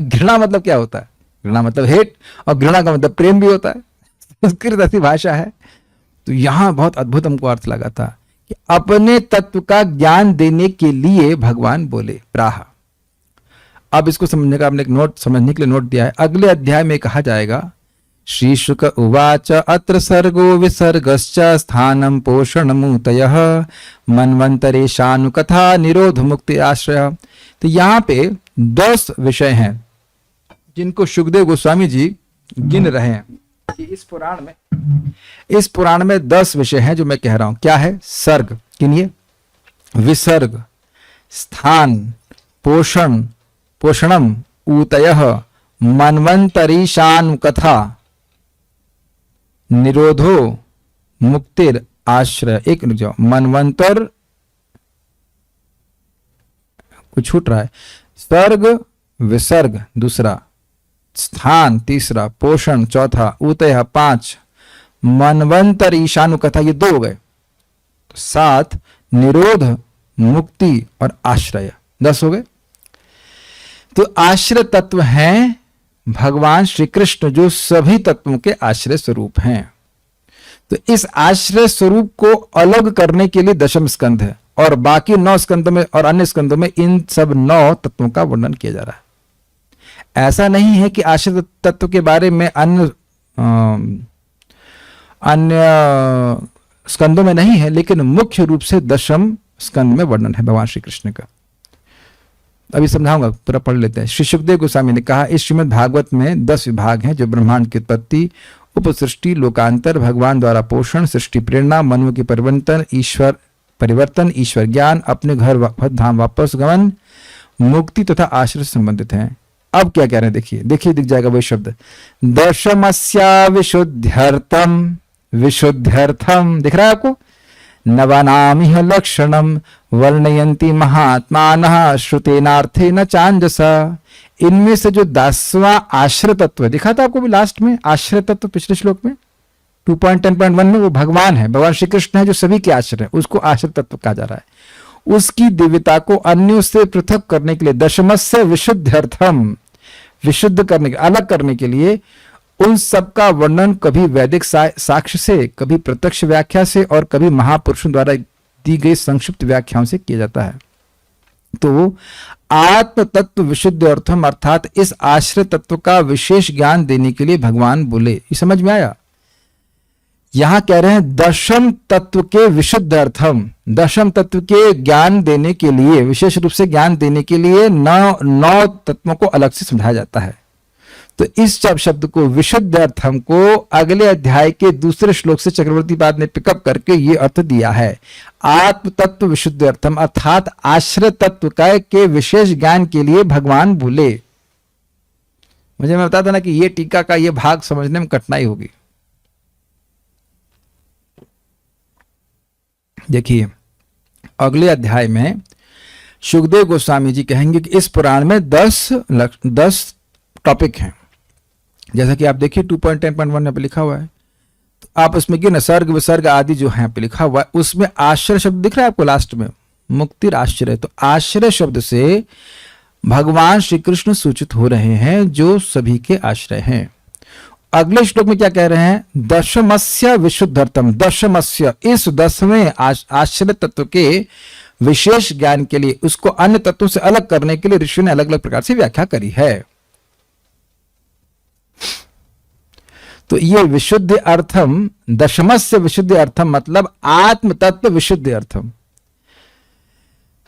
घृणा मतलब क्या होता है? घृणा मतलब हेट, और घृणा का मतलब प्रेम भी होता है। संस्कृत ऐसी भाषा है। तो यहां बहुत अद्भुत हमको अर्थ लगा था कि अपने तत्व का ज्ञान देने के लिए भगवान बोले प्राह। अब इसको समझने का हमने एक नोट, समझने के लिए नोट दिया है। अगले अध्याय में कहा जाएगा, श्री शुक उवाच अत्र सर्गो विसर्गश्च स्थानं पोषणमूतयः मन्वन्तरेशानुकथा निरोध मुक्ति आश्रय। तो यहाँ पे 10 विषय हैं जिनको सुखदेव गोस्वामी जी गिन रहे हैं। इस पुराण में 10 विषय हैं जो मैं कह रहा हूं। क्या है? सर्ग, गिनिए। विसर्ग, स्थान, पोषणम, ऊतयः, मन्वन्तरीशान कथा, निरोधो, मुक्तिर, आश्रय। एक रुक जाओ, मनवंतर कुछ छूट रहा है। सर्ग, विसर्ग दूसरा, स्थान तीसरा, पोषण चौथा, ऊतय 5, मनवंतर ईशानु कथा ये 2 हो गए, 7, निरोध, मुक्ति और आश्रय 10 हो गए। तो आश्रय तत्व हैं भगवान श्री कृष्ण जो सभी तत्वों के आश्रय स्वरूप हैं। तो इस आश्रय स्वरूप को अलग करने के लिए 10वें स्कंध है, और बाकी 9 स्कंदों में और अन्य स्कंदों में इन सब 9 तत्वों का वर्णन किया जा रहा है। ऐसा नहीं है कि आश्रय तत्व के बारे में अन्य स्कंदों में नहीं है, लेकिन मुख्य रूप से 10वें स्कंद में वर्णन है भगवान श्री कृष्ण का। अभी समझाऊंगा, पूरा पढ़ लेते हैं। श्री सुखदेव गोस्वामी ने कहा, इस श्रीमद् भागवत में 10 विभाग हैं जो ब्रह्मांड की उत्पत्ति, उपसृष्टि, लोकांतर, भगवान द्वारा पोषण, सृष्टि प्रेरणा, मनु के परिवर्तन, ईश्वर ज्ञान, अपने घर धाम वापस गमन, मुक्ति तथा आश्रय से संबंधित हैं। अब क्या कह रहे हैं, देखिए दिख जाएगा वही शब्द, दशमस्या विशुद्ध्यर्थम, विशुद्ध्यर्थम दिख रहा है आपको, नवानामिह लक्षणम वर्णयन्ति महात्मानः श्रुतेनार्थेन चांजसा। इनमें से जो 10वां आश्रय तत्व दिखा था आपको भी लास्ट में, आश्रय तत्व पिछले श्लोक में 2.10.1 में, वो भगवान है, भगवान श्री कृष्ण है जो सभी के आश्रय है, उसको आश्रय तत्व कहा जा रहा है। उसकी दिव्यता को अन्यों से पृथक करने के लिए, दशमस्य विशुद्ध्यर्थम, विशुद्ध करने के, अलग करने के लिए उन सब का वर्णन कभी वैदिक साक्ष्य से, कभी प्रत्यक्ष व्याख्या से और कभी महापुरुषों द्वारा दी गई संक्षिप्त व्याख्याओं से किया जाता है। तो आत्म तत्व विशुद्ध अर्थम अर्थात इस आश्रय तत्व का विशेष ज्ञान देने के लिए भगवान बोले। ये समझ में आया? यहां कह रहे हैं दशम तत्व के विशुद्ध अर्थम, दशम तत्व के ज्ञान देने के लिए, विशेष रूप से ज्ञान देने के लिए 9 तत्वों को अलग से समझाया जाता है। तो इस शब्द को विशुद्ध अर्थम को अगले अध्याय के दूसरे श्लोक से चक्रवर्ती पाद ने पिकअप करके ये अर्थ दिया है, आत्म तत्व विशुद्ध अर्थम अर्थात आश्रय तत्व का के विशेष ज्ञान के लिए भगवान बोले। मुझे मैं बताता ना कि ये टीका का ये भाग समझने में कठिनाई होगी। देखिए अगले अध्याय में सुखदेव गोस्वामी जी कहेंगे कि इस पुराण में 10 टॉपिक हैं। जैसा कि आप देखिए 2.10.1 में पे लिखा हुआ है, तो आप उसमें कि न सर्ग विसर्ग आदि जो है पे लिखा हुआ है, उसमें आश्रय शब्द दिख रहा है आपको लास्ट में, मुक्तिर आश्रय। तो आश्रय शब्द से भगवान श्री कृष्ण सूचित हो रहे हैं जो सभी के आश्रय हैं। अगले श्लोक में क्या कह रहे हैं, दशमस्य विशुद्धर्थम, दशमस्य इस 10वें आश्रय तत्व के विशेष ज्ञान के लिए, उसको अन्य तत्वों से अलग करने के लिए ऋषि ने अलग अलग प्रकार से व्याख्या करी है। तो ये विशुद्ध अर्थम, दशमस्य विशुद्ध अर्थम मतलब आत्म तत्व विशुद्ध अर्थम।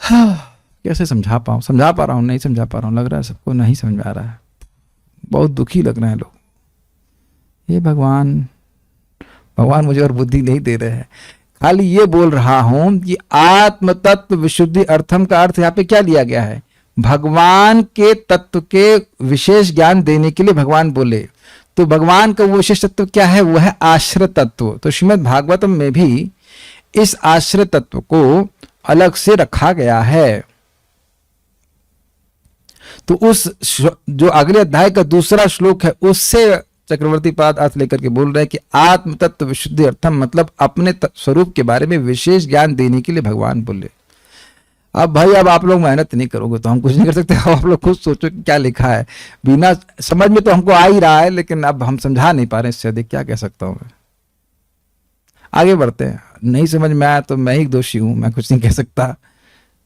कैसे समझा पा रहा हूं, नहीं समझा पा रहा हूं, लग रहा है सबको नहीं समझ में आ रहा है, बहुत दुखी लग रहे हैं लोग। ये भगवान मुझे और बुद्धि नहीं दे रहे हैं, खाली ये बोल रहा हूं कि आत्म तत्व विशुद्धि अर्थम का अर्थ यहाँ पे क्या लिया गया है, भगवान के तत्व के विशेष ज्ञान देने के लिए भगवान बोले। तो भगवान का वो विशेष तत्व क्या है, वो है आश्रय तत्व। तो श्रीमद् भागवतम में भी इस आश्रय तत्व को अलग से रखा गया है। तो उस जो अगले अध्याय का दूसरा श्लोक है उससे चक्रवर्ती पाद अर्थ लेकर के बोल रहे हैं कि आत्म तत्व विशुद्धि अर्थम मतलब अपने स्वरूप के बारे में विशेष ज्ञान देने के लिए भगवान बोले। अब भाई अब आप लोग मेहनत नहीं करोगे तो हम कुछ नहीं कर सकते। अब आप लोग खुद सोचो कि क्या लिखा है, बिना समझ में तो हमको आ ही रहा है, लेकिन अब हम समझा नहीं पा रहे, इससे अधिक क्या कह सकता हूं मैं। आगे बढ़ते हैं, नहीं समझ में आया तो मैं ही दोषी हूं, मैं कुछ नहीं कह सकता,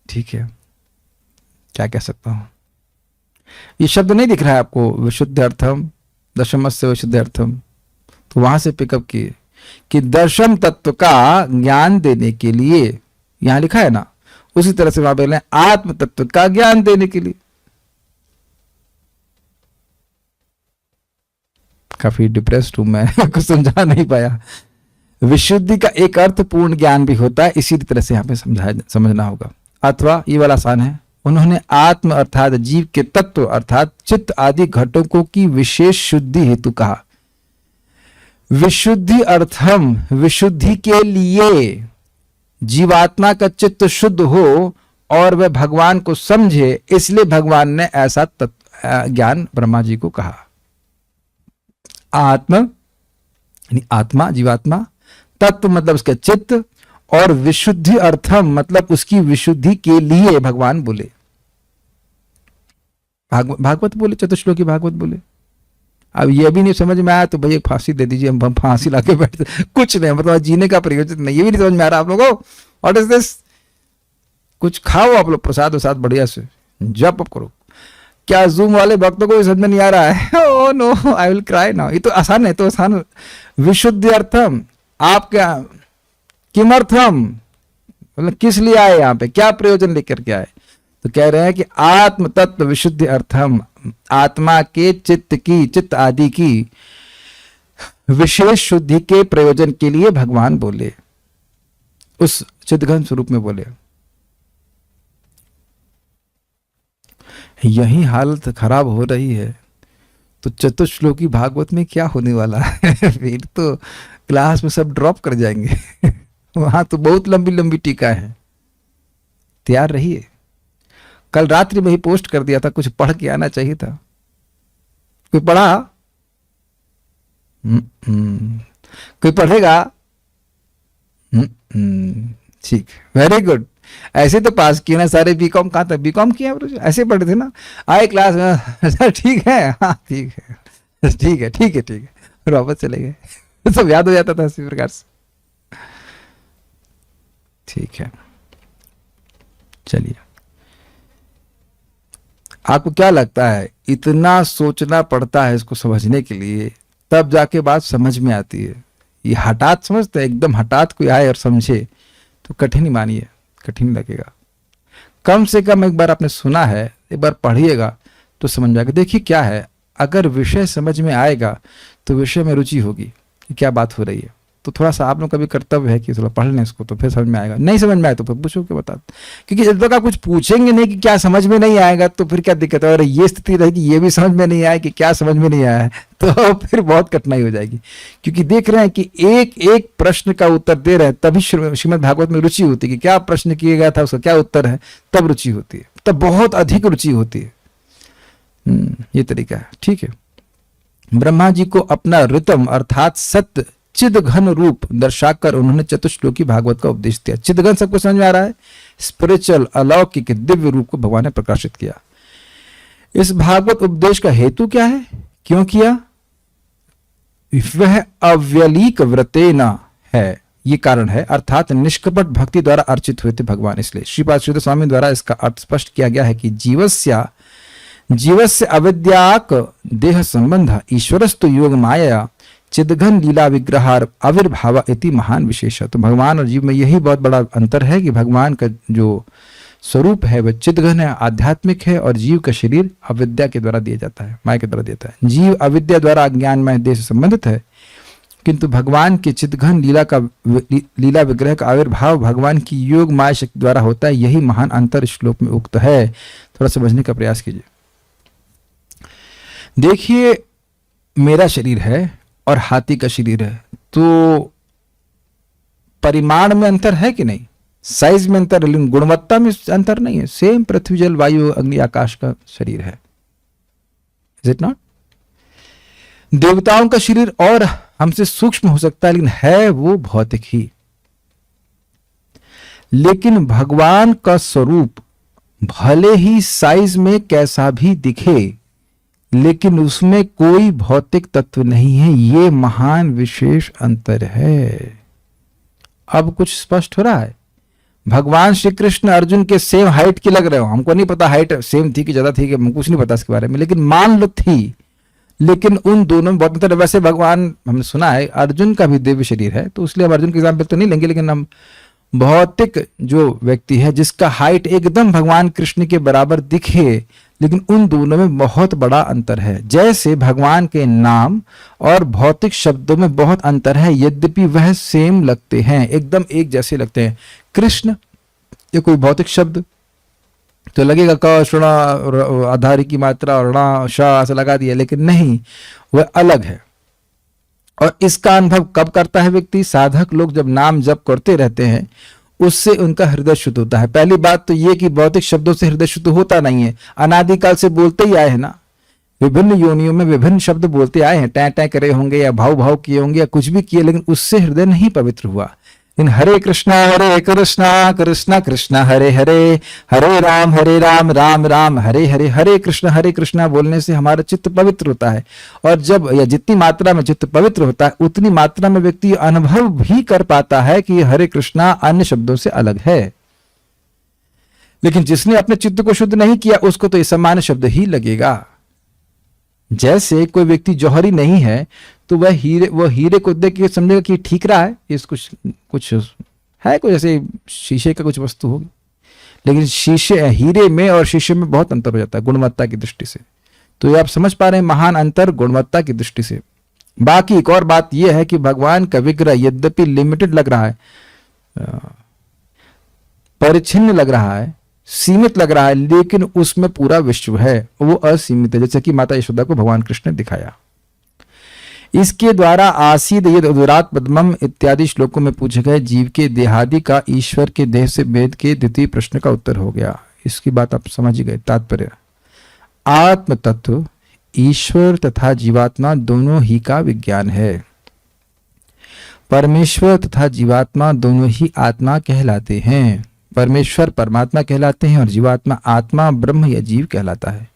ठीक है, क्या कह सकता हूं। ये शब्द नहीं दिख रहा है आपको, विशुद्ध अर्थम, दशमस्य विशुद्ध अर्थम, तो वहां से पिकअप किए कि दशम तत्व का ज्ञान देने के लिए, यहां लिखा है ना, उसी तरह से वहां बोले आत्म तत्व का ज्ञान देने के लिए। काफी डिप्रेस्ड हूं मैं, कुछ समझा नहीं पाया। विशुद्धि का एक अर्थ पूर्ण ज्ञान भी होता है, इसी तरह से यहां पे समझना होगा। अथवा ये वाला आसान है, उन्होंने आत्म अर्थात जीव के तत्व अर्थात चित्त आदि घटकों की विशेष शुद्धि हेतु कहा। विशुद्धि अर्थम विशुद्धि के लिए जीवात्मा का चित्त शुद्ध हो और वह भगवान को समझे, इसलिए भगवान ने ऐसा ज्ञान ब्रह्मा जी को कहा। आत्म यानी आत्मा, जीवात्मा, तत्व मतलब उसका चित्त, और विशुद्धि अर्थम मतलब उसकी विशुद्धि के लिए भगवान बोले। भागवत बोले, चतुश्लोकी भागवत बोले। अब ये भी नहीं समझ में आया तो भैया फांसी दे दीजिए, हम फांसी लाके बैठते, कुछ नहीं, मतलब जीने का प्रयोजन नहीं। ये भी नहीं समझ में आ रहा आप लोगों को, व्हाट इज दिस। कुछ खाओ आप लोग, प्रसाद वसाद बढ़िया से जप करो। क्या जूम वाले भक्तों को समझ में नहीं आ रहा है? Oh no, I will cry now. ये तो आसान है, तो आसान। विशुद्धि अर्थम आप क्या, किमर्थम, मतलब किस लिए आए यहाँ पे, क्या प्रयोजन लेकर के आए? तो कह रहे हैं कि आत्म तत्व विशुद्धि अर्थम, आत्मा के चित्त आदि की विशेष शुद्धि के प्रयोजन के लिए भगवान बोले, उस चिद्घन स्वरूप में बोले। यही हालत खराब हो रही है तो चतुश्लोकी भागवत में क्या होने वाला है? फिर तो क्लास में सब ड्रॉप कर जाएंगे। वहां तो बहुत लंबी लंबी टीका है, तैयार रहिए। कल रात्रि में ही पोस्ट कर दिया था, कुछ पढ़ के आना चाहिए था। कोई पढ़ा? कोई पढ़ेगा? ठीक, वेरी गुड। ऐसे तो पास किए ना सारे। बीकॉम कहाँ था? बीकॉम किया ऐसे पढ़े थे ना, आए क्लास में, सर ठीक है, हाँ ठीक है, ठीक है, ठीक है, ठीक है, फिर वापस चले गए। सब याद हो जाता था इसी प्रकार से। ठीक है, चलिए। आपको क्या लगता है इतना सोचना पड़ता है इसको समझने के लिए, तब जाके बात समझ में आती है? ये हठात समझते हैं, एकदम हठात कोई आए और समझे तो कठिन ही मानिए, कठिन लगेगा। कम से कम एक बार आपने सुना है, एक बार पढ़िएगा तो समझ में आएगा। देखिए क्या है, अगर विषय समझ में आएगा तो विषय में रुचि होगी कि क्या बात हो रही है। तो थोड़ा सा आप लोग का भी कर्तव्य है कि थोड़ा पढ़ लें इसको, तो फिर समझ में आएगा। नहीं समझ में आए तो फिर पूछो के बता, क्योंकि जब तक आप कुछ पूछेंगे नहीं कि क्या समझ में नहीं आएगा तो फिर क्या दिक्कत है। और ये स्थिति रहेगी, ये भी समझ में नहीं आए कि क्या समझ में नहीं आया है, तो फिर बहुत कठिनाई हो जाएगी। क्योंकि देख रहे हैं कि एक एक प्रश्न का उत्तर दे रहे हैं, तभी श्रीमद् भागवत में रुचि होती है कि क्या प्रश्न किया गया था, उसका क्या उत्तर है, तब रुचि होती है, तब बहुत अधिक रुचि होती है। ये तरीका है, ठीक है। ब्रह्मा जी को अपना ऋतम अर्थात सत्य चिद घन रूप दर्शाकर उन्होंने चतुश्लोकी भागवत का उपदेश दिया। चिदघन सबको समझ में आ रहा है, स्पिरिचुअल अलौकिक दिव्य रूप को भगवान ने प्रकाशित किया। इस भागवत उपदेश का हेतु क्या है, क्यों किया? वह अव्यलीक व्रतेना है, ये कारण है, अर्थात निष्कपट भक्ति द्वारा अर्चित हुए थे भगवान। इसलिए श्रीपाद श्रीधर स्वामी द्वारा इसका अर्थ स्पष्ट किया गया है कि जीवस्य अविद्याक देह संबंध ईश्वरस्तु योग माया चिदघन लीला विग्रहार आविर्भाव इति महान विशेष। तो भगवान और जीव में यही बहुत बड़ा अंतर है कि भगवान का जो स्वरूप है वह चिदघन है, आध्यात्मिक है, और जीव का शरीर अविद्या के द्वारा दिया जाता है, माया के द्वारा देता है। जीव अविद्या द्वारा अज्ञानमय देह से संबंधित है, किंतु भगवान के चिदघन लीला विग्रह का आविर्भाव भगवान की योग माया शक्ति द्वारा होता है। यही महान अंतर श्लोक में उक्त है। थोड़ा समझने का प्रयास कीजिए। देखिए, मेरा शरीर है और हाथी का शरीर है, तो परिमाण में अंतर है कि नहीं? साइज में अंतर है, लेकिन गुणवत्ता में अंतर नहीं है। सेम पृथ्वी जल वायु अग्नि आकाश का शरीर है, इज इट नॉट? देवताओं का शरीर और हमसे सूक्ष्म हो सकता है, लेकिन है वो भौतिक ही। लेकिन भगवान का स्वरूप भले ही साइज में कैसा भी दिखे, लेकिन उसमें कोई भौतिक तत्व नहीं है। ये महान विशेष अंतर है। अब कुछ स्पष्ट हो रहा है। भगवान श्री कृष्ण अर्जुन के सेम हाइट के लग रहे हो, हमको नहीं पता हाइट सेम थी कि ज्यादा थी कि, कुछ नहीं पता इसके बारे में, लेकिन मान लो थी। लेकिन उन दोनों में बहुत अंतर। वैसे भगवान, हमने सुना है अर्जुन का भी दिव्य शरीर है, तो इसलिए हम अर्जुन के एग्जाम्पल तो नहीं लेंगे, लेकिन हम भौतिक जो व्यक्ति है जिसका हाइट एकदम भगवान कृष्ण के बराबर दिखे, लेकिन उन दोनों में बहुत बड़ा अंतर है। जैसे भगवान के नाम और भौतिक शब्दों में बहुत अंतर है, यद्यपि वह सेम लगते हैं, एकदम एक जैसे लगते हैं। कृष्ण ये कोई भौतिक शब्द तो लगेगा क शुणा आधारी की मात्रा और णा शा ऐसा लगा दिया, लेकिन नहीं, वह अलग है। और इसका अनुभव कब करता है व्यक्ति? साधक लोग जब नाम जप करते रहते हैं, उससे उनका हृदय शुद्ध होता है। पहली बात तो ये कि भौतिक शब्दों से हृदय शुद्ध होता नहीं है। अनादिकाल से बोलते ही आए हैं ना, विभिन्न योनियों में विभिन्न शब्द बोलते आए हैं, टै टै करे होंगे या भाव भाव किए होंगे या कुछ भी किए, लेकिन उससे हृदय नहीं पवित्र हुआ। इन हरे कृष्णा कृष्णा कृष्णा हरे हरे, हरे राम राम राम हरे हरे, हरे कृष्णा बोलने से हमारा चित्त पवित्र होता है। और जब या जितनी मात्रा में चित्त पवित्र होता है, उतनी मात्रा में व्यक्ति अनुभव भी कर पाता है कि हरे कृष्णा अन्य शब्दों से अलग है। लेकिन जिसने अपने चित्त को शुद्ध नहीं किया, उसको तो ये सामान्य शब्द ही लगेगा। जैसे कोई व्यक्ति जौहरी नहीं है, तो वह हीरे को देख के समझेगा कि ठीक रहा है, इस कुछ है कोई ऐसे शीशे का कुछ वस्तु होगी, लेकिन शीशे हीरे में और शीशे में बहुत अंतर हो जाता है गुणवत्ता की दृष्टि से। तो ये आप समझ पा रहे हैं महान अंतर गुणवत्ता की दृष्टि से। बाकी एक और बात यह है कि भगवान का विग्रह यद्यपि लिमिटेड लग रहा है, परिच्छिन्न लग रहा है, सीमित लग रहा है, लेकिन उसमें पूरा विश्व है, वो असीमित है, जैसे कि माता यशोदा को भगवान कृष्ण ने दिखाया। इसके द्वारा आसीद यद उदरात पद्मम इत्यादि श्लोकों में पूछे गए जीव के देहादि का ईश्वर के देह से भेद के द्वितीय प्रश्न का उत्तर हो गया। इसकी बात आप समझ ही गए। तात्पर्य, आत्म तत्व ईश्वर तथा जीवात्मा दोनों ही का विज्ञान है। परमेश्वर तथा जीवात्मा दोनों ही आत्मा कहलाते हैं। परमेश्वर परमात्मा कहलाते हैं और जीवात्मा आत्मा ब्रह्म या जीव कहलाता है।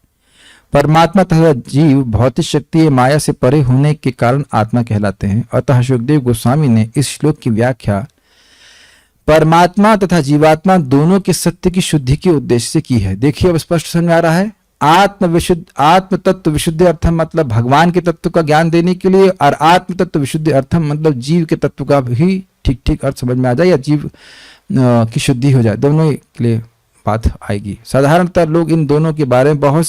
परमात्मा तथा जीव भौतिक शक्ति या माया से परे होने के कारण आत्मा कहलाते हैं। अतः शुकदेव गोस्वामी ने इस श्लोक की व्याख्या परमात्मा तथा जीवात्मा दोनों के सत्य की शुद्धि के उद्देश्य से की है। देखिए अब स्पष्ट समझ आ रहा है। आत्म तत्व विशुद्धि अर्थम मतलब भगवान के तत्व का ज्ञान देने के लिए, और आत्म तत्व विशुद्धि अर्थम मतलब जीव के तत्व का भी ठीक ठीक अर्थ समझ में आ जाए या जीव की शुद्धि हो जाए, दोनों के लिए बात आएगी। साधारणतः लोगों की इन दोनों के बारे में बहुत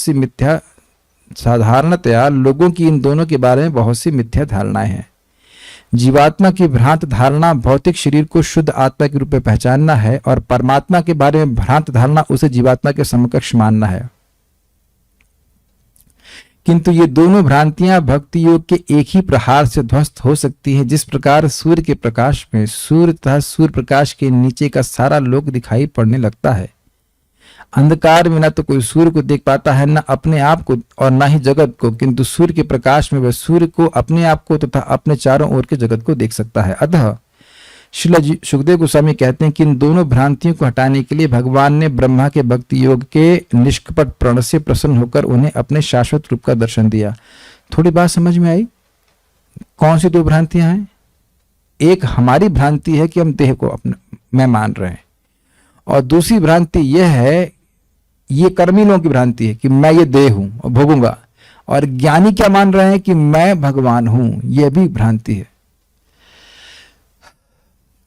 सी मिथ्या धारणाएं हैं। जीवात्मा की भ्रांत धारणा भौतिक शरीर को शुद्ध आत्मा के रूप में पहचानना है, और परमात्मा के बारे में भ्रांत धारणा उसे जीवात्मा के समकक्ष मानना है। किंतु ये दोनों भ्रांतियां भक्ति योग के एक ही प्रहार से ध्वस्त हो सकती हैं। जिस प्रकार सूर्य के प्रकाश में सूर्य तथा सूर्य प्रकाश के नीचे का सारा लोक दिखाई पड़ने लगता है। अंधकार में न तो कोई सूर्य को देख पाता है, न अपने आप को और न ही जगत को, किंतु सूर्य के प्रकाश में वह सूर्य को, अपने आप को तथा अपने चारों ओर के जगत को देख सकता है। अतः श्रील सुखदेव गोस्वामी कहते हैं कि इन दोनों भ्रांतियों को हटाने के लिए भगवान ने ब्रह्मा के भक्ति योग के निष्कपट प्रण से प्रसन्न होकर उन्हें अपने शाश्वत रूप का दर्शन दिया। थोड़ी बात समझ में आई? कौन सी दो भ्रांतियां हैं? एक हमारी भ्रांति है कि हम देह को अपना मैं मान रहे हैं, और दूसरी भ्रांति यह है, ये कर्मी लोगों की भ्रांति है कि मैं ये देह हूं और भोगूंगा, और ज्ञानी क्या मान रहे हैं कि मैं भगवान हूं। यह भी भ्रांति है।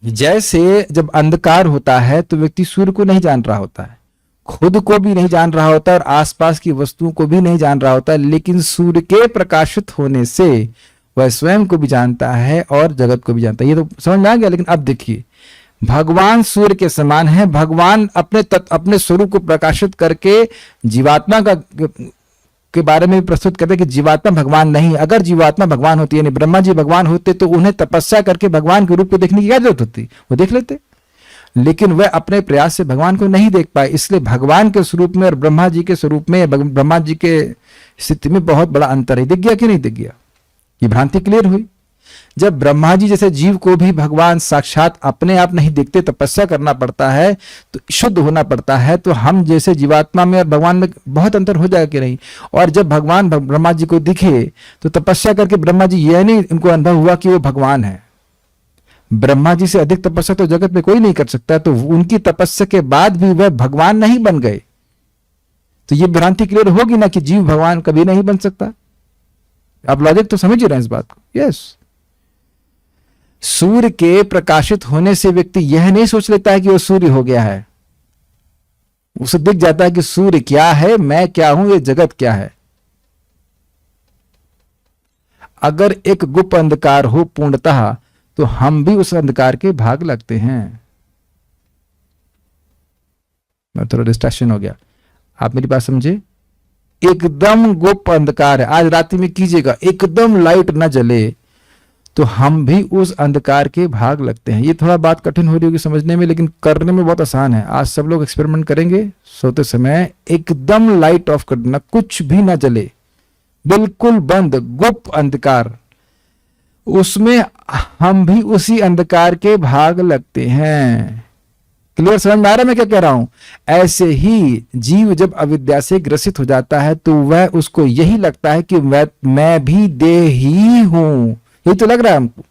जैसे जब अंधकार होता है तो व्यक्ति सूर्य को नहीं जान रहा होता है, खुद को भी नहीं जान रहा होता और आसपास की वस्तुओं को भी नहीं जान रहा होता, लेकिन सूर्य के प्रकाशित होने से वह स्वयं को भी जानता है और जगत को भी जानता है। ये तो समझ में आ गया। लेकिन अब देखिए, भगवान सूर्य के समान है। भगवान अपने स्वरूप को प्रकाशित करके जीवात्मा के बारे में प्रस्तुत करते कि जीवात्मा भगवान नहीं। अगर जीवात्मा भगवान होती है, ब्रह्मा जी भगवान होते, तो उन्हें तपस्या करके भगवान के रूप को देखने की क्या जरूरत होती? वो देख लेते। लेकिन वह अपने प्रयास से भगवान को नहीं देख पाए। इसलिए भगवान के स्वरूप में और ब्रह्मा जी के स्वरूप में, ब्रह्मा जी के स्थिति में बहुत बड़ा अंतर है। दिख गया कि नहीं दिख गया? ये भ्रांति क्लियर हुई। जब ब्रह्मा जी जैसे जीव को भी भगवान साक्षात अपने आप नहीं दिखते, तपस्या करना पड़ता है, तो शुद्ध होना पड़ता है, तो हम जैसे जीवात्मा में और भगवान में बहुत अंतर हो जाएगा कि नहीं? और जब भगवान ब्रह्मा जी को दिखे तो तपस्या करके ब्रह्मा जी यह नहीं उनको अनुभव हुआ कि वो भगवान है। ब्रह्मा जी से अधिक तपस्या तो जगत में कोई नहीं कर सकता, तो उनकी तपस्या के बाद भी वह भगवान नहीं बन गए। तो ये भ्रांति क्लियर होगी ना कि जीव भगवान कभी नहीं बन सकता। आप लॉजिक तो समझ ही रहे हैं इस बात को। यस, सूर्य के प्रकाशित होने से व्यक्ति यह नहीं सोच लेता है कि वो सूर्य हो गया है। उसे दिख जाता है कि सूर्य क्या है, मैं क्या हूं, ये जगत क्या है। अगर एक गुप्त अंधकार हो पूर्णतः, तो हम भी उस अंधकार के भाग लगते हैं। मैं थोड़ा डिस्ट्रैक्शन हो गया, आप मेरी बात समझे। एकदम गुप्त अंधकार है, आज रात्रि में कीजिएगा, एकदम लाइट ना जले, तो हम भी उस अंधकार के भाग लगते हैं। ये थोड़ा बात कठिन हो रही होगी समझने में, लेकिन करने में बहुत आसान है। आज सब लोग एक्सपेरिमेंट करेंगे। सोते समय एकदम लाइट ऑफ कर देना, कुछ भी ना जले, बिल्कुल बंद गुप्त अंधकार, उसमें हम भी उसी अंधकार के भाग लगते हैं। क्लियर समझ में आ रहा है मैं क्या कह रहा हूं? ऐसे ही जीव जब अविद्या से ग्रसित हो जाता है तो वह उसको यही लगता है कि मैं भी देह ही हूं। यही तो लग रहा है हमको।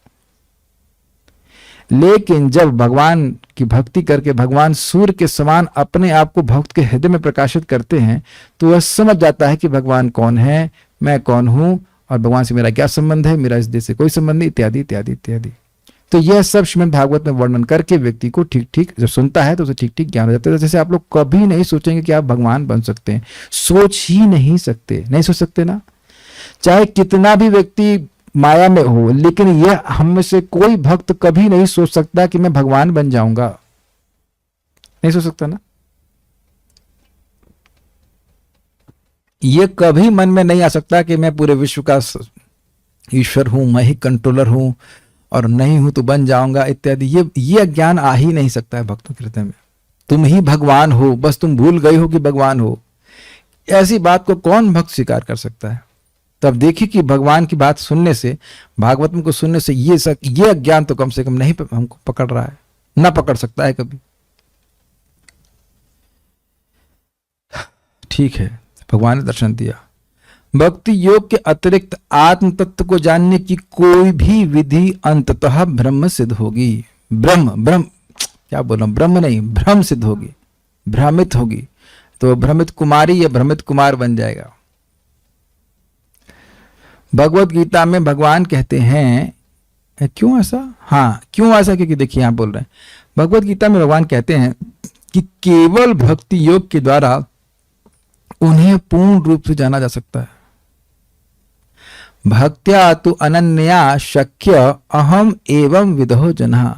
लेकिन जब भगवान की भक्ति करके भगवान सूर्य के समान अपने आप को भक्त के हृदय में प्रकाशित करते हैं, तो वह समझ जाता है कि भगवान कौन है, मैं कौन हूं, और भगवान से मेरा क्या संबंध है, मेरा इस देश से कोई संबंध नहीं, इत्यादि इत्यादि इत्यादि। तो यह सब श्रीमद् भागवत में वर्णन करके व्यक्ति को ठीक ठीक जब सुनता है तो उसे ठीक ठीक ज्ञान हो जाता है। जैसे आप लोग कभी नहीं सोचेंगे कि आप भगवान बन सकते हैं, सोच ही नहीं सकते, नहीं सोच सकते ना। चाहे कितना भी व्यक्ति माया में हो, लेकिन यह हम में से कोई भक्त कभी नहीं सोच सकता कि मैं भगवान बन जाऊंगा, नहीं सोच सकता ना। यह कभी मन में नहीं आ सकता कि मैं पूरे विश्व का ईश्वर हूं, मैं ही कंट्रोलर हूं और नहीं हूं तो बन जाऊंगा इत्यादि। ये ज्ञान आ ही नहीं सकता है भक्तों के हृदय में। तुम ही भगवान हो, बस तुम भूल गए हो कि भगवान हो, ऐसी बात को कौन भक्त स्वीकार कर सकता है। तब देखिए कि भगवान की बात सुनने से, भागवतम को सुनने से ये अज्ञान तो कम से कम नहीं हमको पकड़ रहा है, ना पकड़ सकता है कभी। ठीक है, भगवान ने दर्शन दिया। भक्ति योग के अतिरिक्त आत्म तत्व को जानने की कोई भी विधि अंततः ब्रह्म सिद्ध होगी। ब्रह्म क्या बोल रहा हूं, ब्रह्म नहीं, भ्रम सिद्ध होगी, भ्रमित होगी। तो भ्रमित कुमारी या भ्रमित कुमार बन जाएगा। भगवत गीता में भगवान कहते हैं, क्यों ऐसा, हाँ क्यों ऐसा, क्योंकि देखिए यहां बोल रहे हैं, भगवत गीता में भगवान कहते हैं कि केवल भक्ति योग के द्वारा उन्हें पूर्ण रूप से जाना जा सकता है। भक्त्या तु अनन्या शक्य अहम एवं विदहो जनः।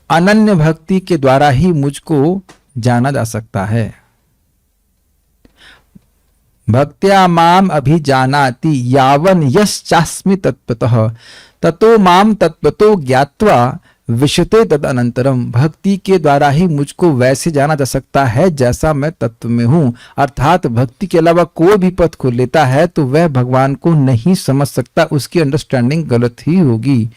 अनन्य भक्ति के द्वारा ही मुझको जाना जा सकता है। भक्त्या माम अभिजानाति यावन यश्चास्मि तत्त्वतः ततो माम तत्त्वतो ज्ञात्वा विशते तद अनंतरम। भक्ति के द्वारा ही मुझको वैसे जाना जा सकता है जैसा मैं तत्व में हूं। अर्थात भक्ति के अलावा कोई भी पथ को लेता है तो वह भगवान को नहीं समझ सकता, उसकी अंडरस्टैंडिंग गलत ही होगी।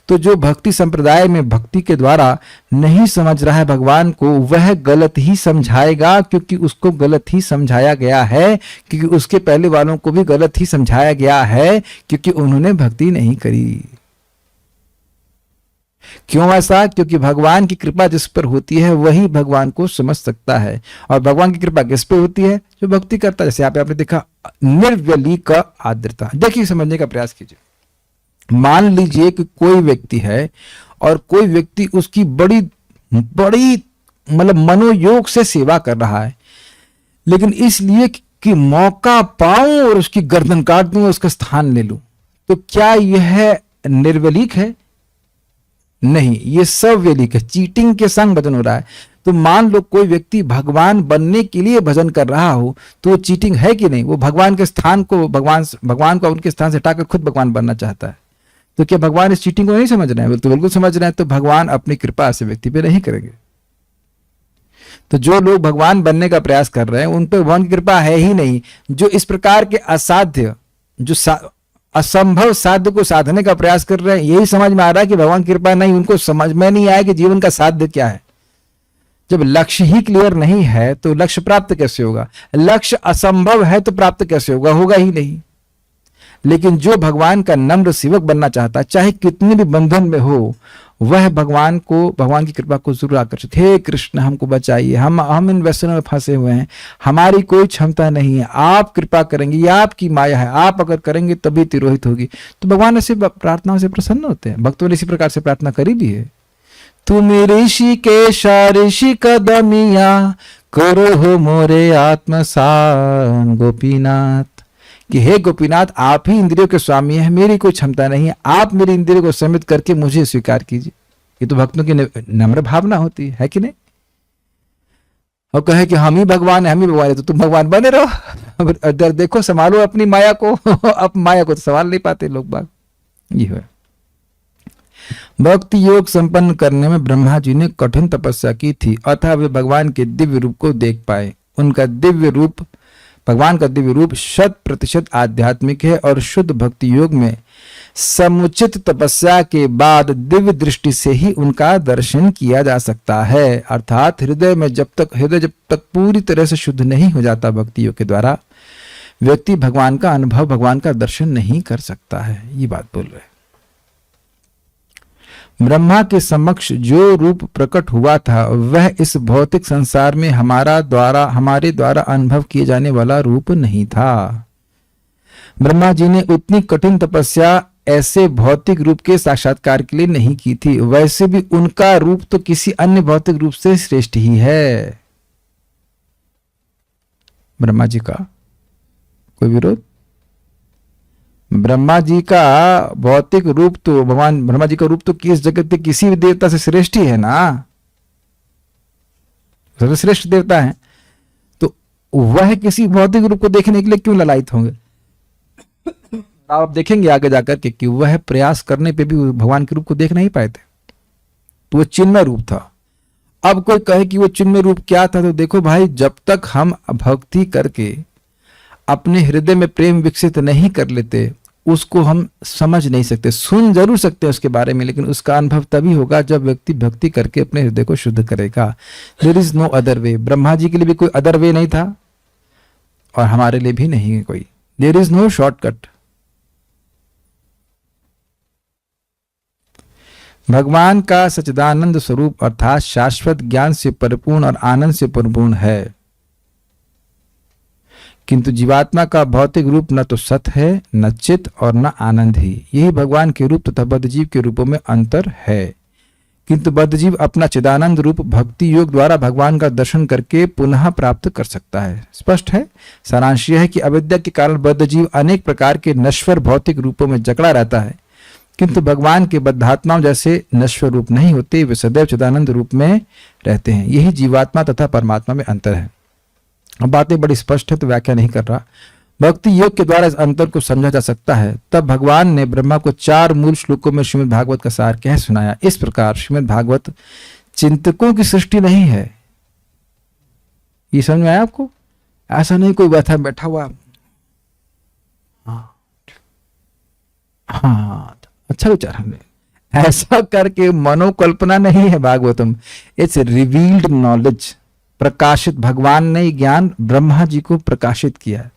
तो जो भक्ति संप्रदाय में भक्ति के द्वारा नहीं समझ रहा है भगवान को, वह गलत ही समझाएगा, क्योंकि उसको गलत ही समझाया गया है, क्योंकि उसके पहले वालों को भी गलत ही समझाया गया है, क्योंकि उन्होंने भक्ति नहीं करी। क्यों ऐसा? क्योंकि भगवान की कृपा जिस पर होती है वही भगवान को समझ सकता है। और भगवान की कृपा किस पे होती है? जो भक्ति करता है। जैसे यहाँ पे आपने देखा निर्व्यलीक आर्द्रता। देखिए, समझने का प्रयास कीजिए। मान लीजिए कि कोई व्यक्ति है और कोई व्यक्ति उसकी बड़ी बड़ी मतलब मनोयोग से सेवा कर रहा है, लेकिन इसलिए कि मौका पाऊं और उसकी गर्दन काट दूं, उसका स्थान ले लूं, तो क्या यह निर्व्यलीक है? नहीं, ये सव्यलीक है। चीटिंग के संग भजन हो रहा है। तो मान लो कोई व्यक्ति भगवान बनने के लिए भजन कर रहा हो, तो वो चीटिंग है कि नहीं? वो भगवान के स्थान को भगवान को उनके स्थान से हटाकर खुद भगवान बनना चाहता है। तो क्या भगवान इस चीटिंग को नहीं समझ रहे हैं? तो बिल्कुल समझ रहे हैं। तो भगवान अपनी कृपा से व्यक्ति पे नहीं करेंगे। तो जो लोग भगवान बनने का प्रयास कर रहे हैं उन पर भगवान की कृपा है ही नहीं। जो इस प्रकार के असाध्य, जो असंभव साध्य को साधने का प्रयास कर रहे हैं, यही समझ में आ रहा है कि भगवान की कृपा नहीं। उनको समझ में नहीं आया कि जीवन का साध्य क्या है। जब लक्ष्य ही क्लियर नहीं है तो लक्ष्य प्राप्त कैसे होगा? लक्ष्य असंभव है तो प्राप्त कैसे होगा? होगा ही नहीं। लेकिन जो भगवान का नम्र सेवक बनना चाहता है, चाहे कितने भी बंधन में हो, वह भगवान की कृपा को जरूर आकर्षित, हे कृष्ण हमको बचाइए, हम इन व्यसनों में फंसे हुए हैं, हमारी कोई क्षमता नहीं है, आप कृपा करेंगे, ये आपकी माया है, आप अगर करेंगे तभी तिरोहित होगी। तो भगवान ऐसे प्रार्थनाओं से प्रसन्न होते हैं। भक्तों ने इसी प्रकार से प्रार्थना करी भी है। तुम ऋषि के ऋषि कदमिया करो हो मोरे आत्मसान गोपीनाथ, कि हे गोपीनाथ आप ही इंद्रियों के स्वामी हैं, मेरी कोई क्षमता नहीं है, आप मेरी इंद्रियों को समित करके मुझे स्वीकार कीजिए। ये तो भक्तों की नम्र भावना होती है कि नहीं? और कहे कि हम ही भगवान है, तो तुम भगवान बने रहो। अब देखो, संभालो अपनी माया को। अब माया को तो संभाल नहीं पाते लोग बाग। ये है भक्ति योग संपन्न करने में ब्रह्मा जी ने कठिन तपस्या की थी, अतः वे भगवान के दिव्य रूप को देख पाए। उनका दिव्य रूप, भगवान का दिव्य रूप 100% आध्यात्मिक है और शुद्ध भक्ति योग में समुचित तपस्या के बाद दिव्य दृष्टि से ही उनका दर्शन किया जा सकता है। अर्थात हृदय जब तक पूरी तरह से शुद्ध नहीं हो जाता भक्ति योग के द्वारा, व्यक्ति भगवान का अनुभव, भगवान का दर्शन नहीं कर सकता है। ये बात बोल रहे हैं। ब्रह्मा के समक्ष जो रूप प्रकट हुआ था वह इस भौतिक संसार में हमारे द्वारा अनुभव किए जाने वाला रूप नहीं था। ब्रह्मा जी ने उतनी कठिन तपस्या ऐसे भौतिक रूप के साक्षात्कार के लिए नहीं की थी, वैसे भी उनका रूप तो किसी अन्य भौतिक रूप से श्रेष्ठ ही है। ब्रह्मा जी का कोई विरोध? ब्रह्मा जी का भौतिक रूप तो, भगवान ब्रह्मा जी का रूप तो किस जगत के किसी भी देवता से श्रेष्ठ ही है ना, सबसे श्रेष्ठ देवता है। तो वह किसी भौतिक रूप को देखने के लिए क्यों ललायित होंगे? आप देखेंगे आगे जाकर के कि वह प्रयास करने पे भी भगवान के रूप को देख नहीं पाए थे, तो वो चिन्मय रूप था। अब कोई कहे कि वो चिन्मय रूप क्या था, तो देखो भाई, जब तक हम भक्ति करके अपने हृदय में प्रेम विकसित नहीं कर लेते, उसको हम समझ नहीं सकते। सुन जरूर सकते हैं उसके बारे में, लेकिन उसका अनुभव तभी होगा जब व्यक्ति भक्ति करके अपने हृदय को शुद्ध करेगा। There is no other way. Brahma ji के लिए भी कोई अदर वे नहीं था और हमारे लिए भी नहीं है कोई। There is no shortcut. भगवान का सच्चिदानंद स्वरूप अर्थात शाश्वत ज्ञान से परिपूर्ण और आनंद से परिपूर्ण है, किंतु जीवात्मा का भौतिक रूप न तो सत है, न चित और न आनंद ही। यही भगवान के रूप तथा बद्धजीव के रूपों में अंतर है। किंतु बद्धजीव अपना चिदानंद रूप भक्ति योग द्वारा भगवान का दर्शन करके पुनः प्राप्त कर सकता है। स्पष्ट है। सारांश यह है कि अविद्या के कारण बद्धजीव अनेक प्रकार के नश्वर भौतिक रूपों में जकड़ा रहता है, किंतु भगवान के बद्धात्माओं जैसे नश्वर रूप नहीं होते, वे सदैव चिदानंद रूप में रहते हैं। यही जीवात्मा तथा परमात्मा में अंतर है। अब बातें बड़ी स्पष्ट है तो व्याख्या नहीं कर रहा। भक्ति योग के द्वारा इस अंतर को समझा जा सकता है। तब भगवान ने ब्रह्मा को 4 मूल श्लोकों में श्रीमद् भागवत का सार कह सुनाया। इस प्रकार श्रीमद् भागवत चिंतकों की सृष्टि नहीं है। ये समझ में आया आपको? ऐसा नहीं कोई बैठा हुआ हाँ अच्छा विचार, हमने ऐसा करके मनोकल्पना नहीं है भागवतम। It's revealed knowledge. प्रकाशित भगवान ने ज्ञान ब्रह्मा जी को प्रकाशित किया है,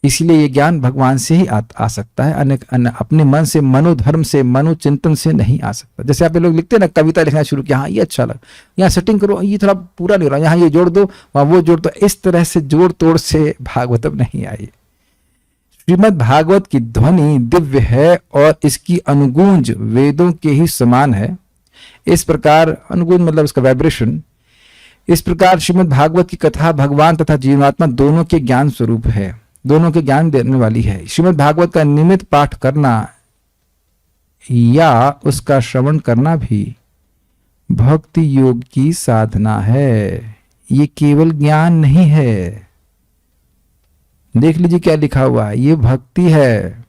इसलिए ये ज्ञान भगवान से ही आ सकता है। अपने मन से, मनोधर्म से, मनोचिंतन से नहीं आ सकता। जैसे आप लोग लिखते हैं ना, कविता लिखना शुरू किया, हाँ ये अच्छा लगा, यहाँ सेटिंग करो, ये थोड़ा पूरा नहीं हो रहा, यहाँ ये जोड़ दो, वहां वो जोड़ दो। इस तरह से जोड़ तोड़ से भागवतम नहीं आई। श्रीमद् भागवत की ध्वनि दिव्य है और इसकी अनुगूंज वेदों के ही समान है। इस प्रकार अनुगूंज मतलब इसका वाइब्रेशन। इस प्रकार श्रीमद् भागवत की कथा भगवान तथा जीवात्मा दोनों के ज्ञान स्वरूप है, दोनों के ज्ञान देने वाली है। श्रीमद् भागवत का नियमित पाठ करना या उसका श्रवण करना भी भक्ति योग की साधना है। ये केवल ज्ञान नहीं है। देख लीजिए क्या लिखा हुआ है, ये भक्ति है।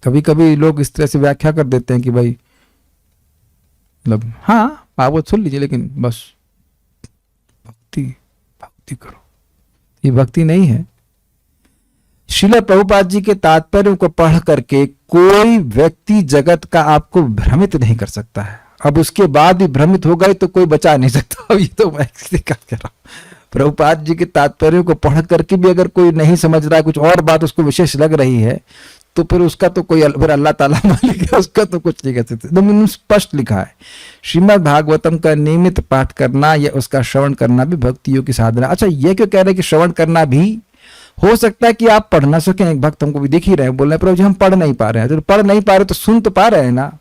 कभी कभी लोग इस तरह से व्याख्या कर देते हैं कि भाई मतलब हाँ भागवत सुन लीजिए, लेकिन बस भक्ति करो। ये भक्ति नहीं है। श्रील प्रभुपाद जी के तात्पर्यों को पढ़ करके कोई व्यक्ति जगत का आपको भ्रमित नहीं कर सकता है। अब उसके बाद भी भ्रमित हो गए तो कोई बचा नहीं सकता। अब ये तो मैं क्या कह रहा हूं, प्रभुपाद जी के तात्पर्यों को पढ़ करके भी अगर कोई नहीं समझ रहा है, कुछ और बात उसको विशेष लग रही है, तो फिर उसका तो कोई, फिर अल्लाह ताला मालिक है, उसका तो कुछ नहीं कह सकते। एकदम स्पष्ट लिखा है। श्रीमद् भागवतम का नियमित पाठ करना या उसका श्रवण करना भी भक्ति योग की साधना। अच्छा, ये क्यों कह रहे हैं कि श्रवण करना भी? हो सकता है कि आप पढ़ ना सकें। एक भक्त हमको भी दिख ही रहे हैं, बोल रहे प्रभु जी हम पढ़ नहीं पा रहे हैं। तो पढ़ नहीं पा रहे तो सुन तो पा रहे हैं ना?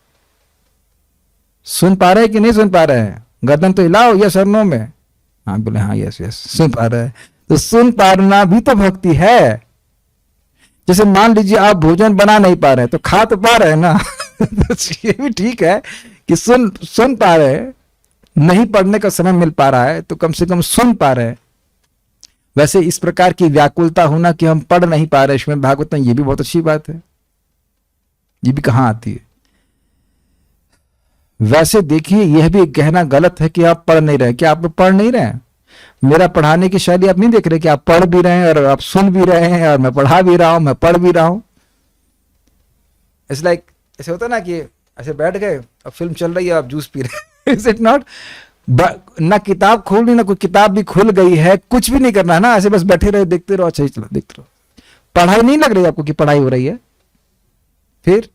सुन पा रहे हैं कि नहीं सुन पा रहे हैं? गर्दन तो हिलाओ यस और नो में। हाँ बोले हाँ यस यस सुन पा रहे हैं। तो सुन पाना भी तो भक्ति है। जैसे मान लीजिए आप भोजन बना नहीं पा रहे हैं तो खा तो पा रहे हैं ना। तो ये भी ठीक है कि सुन पा रहे हैं, नहीं पढ़ने का समय मिल पा रहा है तो कम से कम सुन पा रहे हैं। वैसे इस प्रकार की व्याकुलता होना कि हम पढ़ नहीं पा रहे श्रीमद् भागवत में, ये भी बहुत अच्छी बात है। ये भी कहाँ आती है? वैसे देखिए यह भी कहना गलत है कि आप पढ़ नहीं रहे। क्या आप पढ़ नहीं रहे हैं? मेरा पढ़ाने की शैली आप नहीं देख रहे कि आप पढ़ भी रहे हैं और आप सुन भी रहे हैं और मैं पढ़ा भी रहा हूं, मैं पढ़ भी रहा हूं। इट्स लाइक ऐसे होता ना कि ऐसे बैठ गए और फिल्म चल रही है, आप जूस पी रहे हैं। Is it not? ना किताब खोलनी, ना कोई किताब भी खुल गई है, कुछ भी नहीं करना है ना, ऐसे बस बैठे रहे, देखते रहो, अच्छा चलो देखते रहो। पढ़ाई नहीं लग रही आपको कि पढ़ाई हो रही है? फिर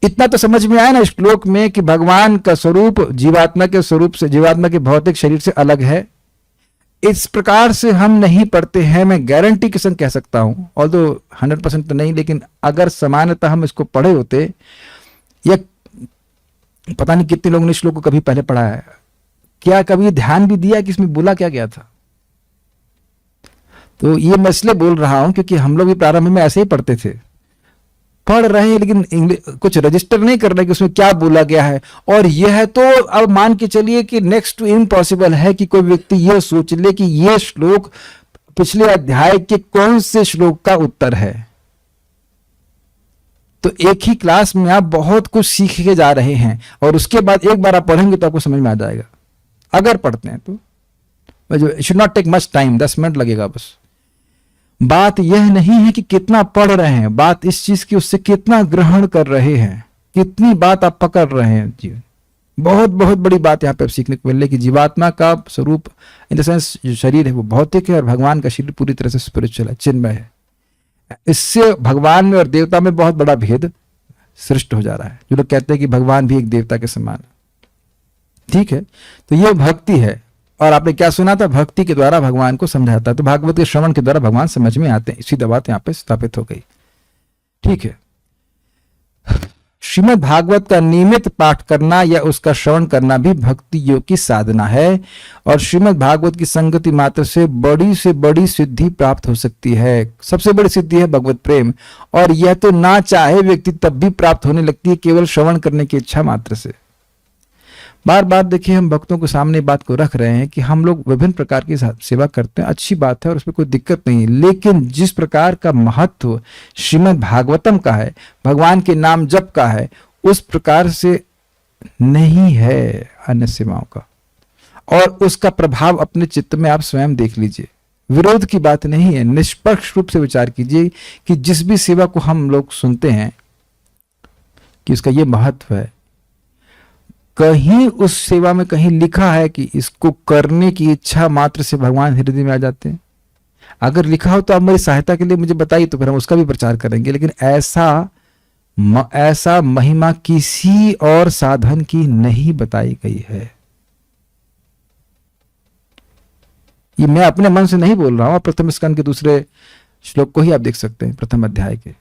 इतना तो समझ में आया ना श्लोक में कि भगवान का स्वरूप जीवात्मा के स्वरूप से, जीवात्मा के भौतिक शरीर से अलग है। इस प्रकार से हम नहीं पढ़ते हैं, मैं गारंटी के संग कह सकता हूं, और तो 100% तो नहीं, लेकिन अगर सामान्यतः हम इसको पढ़े होते, या पता नहीं कितने लोगों ने श्लोक को कभी पहले पढ़ा है, क्या कभी ध्यान भी दिया कि इसमें बोला क्या गया था? तो ये मैं इसलिए बोल रहा हूं क्योंकि हम लोग भी प्रारंभ में ऐसे ही पढ़ते थे, पढ़ रहे हैं लेकिन कुछ रजिस्टर नहीं कर रहे कि उसमें क्या बोला गया है। और यह तो अब मान के चलिए कि नेक्स्ट टू इम्पॉसिबल है कि कोई व्यक्ति यह सोच ले कि यह श्लोक पिछले अध्याय के कौन से श्लोक का उत्तर है। तो एक ही क्लास में आप बहुत कुछ सीख के जा रहे हैं, और उसके बाद एक बार आप पढ़ेंगे तो आपको समझ में आ जाएगा, अगर पढ़ते हैं तो। Should not take much time, 10 minute लगेगा बस। बात यह नहीं है कि कितना पढ़ रहे हैं, बात इस चीज की उससे कितना ग्रहण कर रहे हैं, कितनी बात आप पकड़ रहे हैं जीवन। बहुत बहुत बड़ी बात यहाँ पे आप सीखने को मिले कि जीवात्मा का स्वरूप इन द सेंस जो शरीर है वो भौतिक है, और भगवान का शरीर पूरी तरह से स्पिरिचुअल है, चिन्मय है। इससे भगवान में और देवता में बहुत बड़ा भेद सृष्ट हो जा रहा है। जो लोग कहते हैं कि भगवान भी एक देवता के समान है, ठीक है, तो यह भक्ति है। और आपने क्या सुना था? भक्ति के द्वारा भगवान को समझाता है। तो भागवत के श्रवण के द्वारा भगवान समझ में आते हैं। सीधा बात यहाँ पे स्थापित हो गई, ठीक है। श्रीमद् भागवत का नियमित पाठ करना या उसका श्रवण करना भी भक्ति योग की साधना है, और श्रीमद् भागवत की संगति मात्र से बड़ी सिद्धि प्राप्त हो सकती है। सबसे बड़ी सिद्धि है भगवत प्रेम, और यह तो ना चाहे व्यक्ति तब भी प्राप्त होने लगती है, केवल श्रवण करने की इच्छा मात्र से। बार बार देखिए, हम भक्तों के सामने बात को रख रहे हैं कि हम लोग विभिन्न प्रकार की सेवा करते हैं, अच्छी बात है और उसमें कोई दिक्कत नहीं है, लेकिन जिस प्रकार का महत्व श्रीमद् भागवतम का है, भगवान के नाम जप का है, उस प्रकार से नहीं है अन्य सेवाओं का। और उसका प्रभाव अपने चित्त में आप स्वयं देख लीजिए। विरोध की बात नहीं है, निष्पक्ष रूप से विचार कीजिए कि जिस भी सेवा को हम लोग सुनते हैं कि उसका ये महत्व है, कहीं उस सेवा में कहीं लिखा है कि इसको करने की इच्छा मात्र से भगवान हृदय में आ जाते हैं? अगर लिखा हो तो आप मेरी सहायता के लिए मुझे बताइए, तो फिर हम उसका भी प्रचार करेंगे। लेकिन ऐसा महिमा किसी और साधन की नहीं बताई गई है। ये मैं अपने मन से नहीं बोल रहा हूं, प्रथम स्कंद के दूसरे श्लोक को ही आप देख सकते हैं, प्रथम अध्याय के।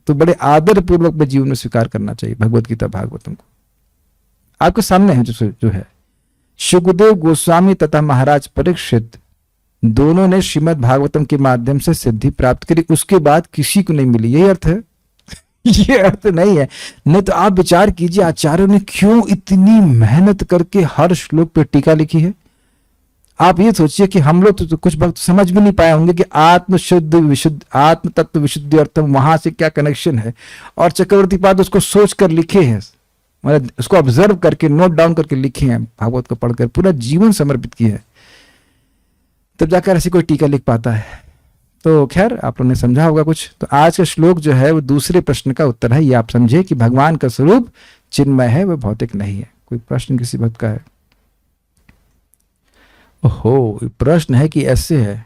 तो बड़े आदर पूर्वक में जीवन में स्वीकार करना चाहिए भगवत गीता भागवतम को। आपके सामने है जो है। शुकदेव गोस्वामी तथा महाराज परीक्षित दोनों ने श्रीमद् भागवतम के माध्यम से सिद्धि प्राप्त करी, उसके बाद किसी को नहीं मिली। यही अर्थ है? ये अर्थ नहीं है। नहीं तो आप विचार कीजिए, आचार्यों ने क्यों इतनी मेहनत करके हर श्लोक पे टीका लिखी है। आप ये सोचिए कि हम लोग तो कुछ वक्त समझ भी नहीं पाए होंगे कि आत्म शुद्ध विशुद्ध, आत्म तत्व विशुद्धि अर्थम, वहां से क्या कनेक्शन है। और चक्रवर्ती पाद उसको सोच कर लिखे हैं, मतलब उसको ऑब्जर्व करके नोट डाउन करके लिखे हैं, भागवत को पढ़कर पूरा जीवन समर्पित किया है, तब जाकर ऐसी कोई टीका लिख पाता है। तो खैर, आप लोगों ने समझा होगा कुछ। तो आज का श्लोक जो है वो दूसरे प्रश्न का उत्तर है। ये आप समझे कि भगवान का स्वरूप चिन्मय है, वह भौतिक नहीं है। कोई प्रश्न किसी भक्त का है? ओहो, प्रश्न है कि ऐसे है,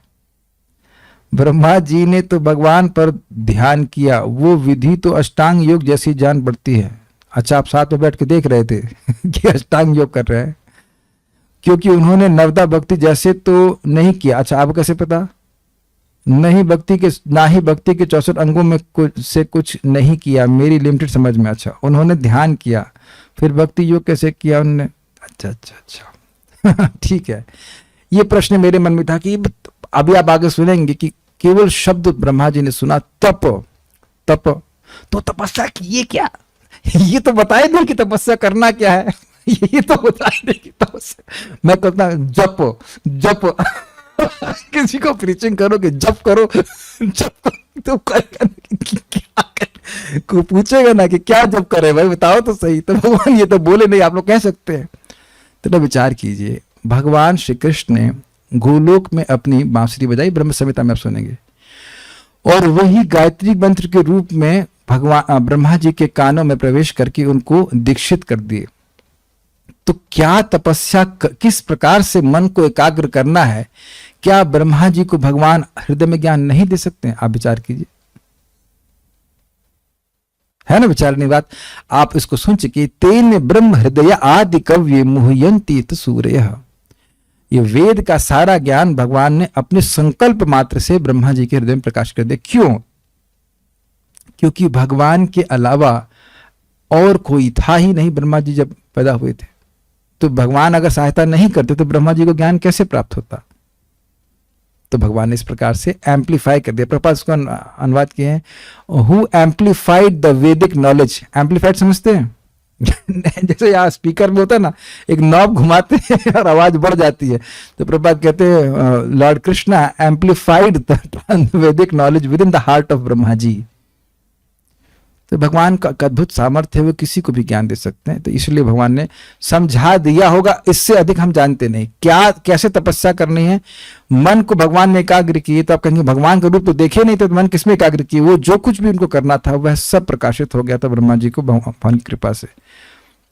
ब्रह्मा जी ने तो भगवान पर ध्यान किया, वो विधि तो अष्टांग योग जैसी जान पड़ती है। अच्छा, आप साथ में बैठ के देख रहे थे कि अष्टांग योग कर रहे हैं, क्योंकि उन्होंने नवदा भक्ति जैसे तो नहीं किया। अच्छा, आपको कैसे पता? ना ही भक्ति के 64 अंगों में से कुछ नहीं किया, मेरी लिमिटेड समझ में। अच्छा, उन्होंने ध्यान किया, फिर भक्ति योग कैसे किया उन्होंने? अच्छा ठीक है। ये प्रश्न मेरे मन में था कि अभी आप आगे सुनेंगे कि केवल शब्द ब्रह्मा जी ने सुना, तप तो तपस्या की, ये क्या? ये तो बताए दे कि तपस्या करना क्या है। ये तो बताए दे कि तपस्या, मैं कहता जप किसी को प्रीचिंग करो कि जप करो, जप तो क्या कर, को पूछेगा ना कि क्या जप करे, भाई बताओ तो सही। तो भगवान ये तो बोले नहीं, आप लोग कह सकते हैं। तो विचार कीजिए, भगवान श्री कृष्ण ने गोलोक में अपनी बांसुरी बजाई, ब्रह्म संहिता में आप सुनेंगे, और वही गायत्री मंत्र के रूप में भगवान ब्रह्मा जी के कानों में प्रवेश करके उनको दीक्षित कर दिए। तो क्या तपस्या, किस प्रकार से मन को एकाग्र करना है, क्या ब्रह्मा जी को भगवान हृदय में ज्ञान नहीं दे सकते हैं? आप विचार कीजिए, है ना विचारने बात। आप इसको सुन चुके, तेन ब्रह्म हृदय आदि कव्य मुह्यंती सूर्य। ये वेद का सारा ज्ञान भगवान ने अपने संकल्प मात्र से ब्रह्मा जी के हृदय में प्रकाश कर दिया। क्यों? क्योंकि भगवान के अलावा और कोई था ही नहीं। ब्रह्मा जी जब पैदा हुए थे तो भगवान अगर सहायता नहीं करते तो ब्रह्मा जी को ज्ञान कैसे प्राप्त होता? तो भगवान ने इस प्रकार से एम्पलीफाई कर दिया। प्रभुपाद इसको अनुवाद किए हैं, who amplified the Vedic knowledge. Amplified समझते हैं? जैसे यहाँ स्पीकर में होता है ना, एक नॉब घुमाते हैं और आवाज बढ़ जाती है, तो प्रभुपाद कहते हैं lord Krishna amplified the Vedic knowledge within the heart of Brahma ji. तो भगवान का अद्भुत सामर्थ्य है, वो किसी को भी ज्ञान दे सकते हैं। तो इसलिए भगवान ने समझा दिया होगा, इससे अधिक हम जानते नहीं। क्या कैसे तपस्या करनी है, मन को भगवान ने एकाग्र किए। तो आप कहेंगे भगवान का रूप तो देखे नहीं, तो मन किसमें एकाग्र किए? वो जो कुछ भी उनको करना था वह सब प्रकाशित हो गया था ब्रह्मा जी को भगवान की कृपा से।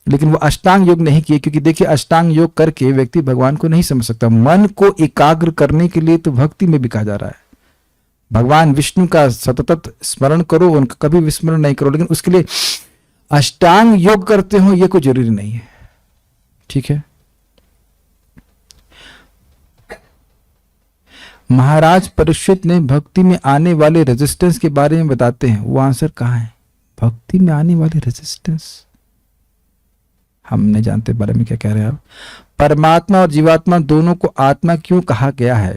लेकिन वो अष्टांग योग नहीं किए, क्योंकि देखिए अष्टांग योग करके व्यक्ति भगवान को नहीं समझ सकता। मन को एकाग्र करने के लिए तो भक्ति में भी कहा जा रहा है, भगवान विष्णु का सतत स्मरण करो, उनका कभी विस्मरण नहीं करो। लेकिन उसके लिए अष्टांग योग करते हो ये कोई जरूरी नहीं है। ठीक है, महाराज परीक्षित ने भक्ति में आने वाले रेजिस्टेंस के बारे में बताते हैं। वो आंसर कहाँ है? भक्ति में आने वाले रेजिस्टेंस हम नहीं जानते बारे में क्या कह रहे हैं आप। परमात्मा और जीवात्मा दोनों को आत्मा क्यों कहा गया है?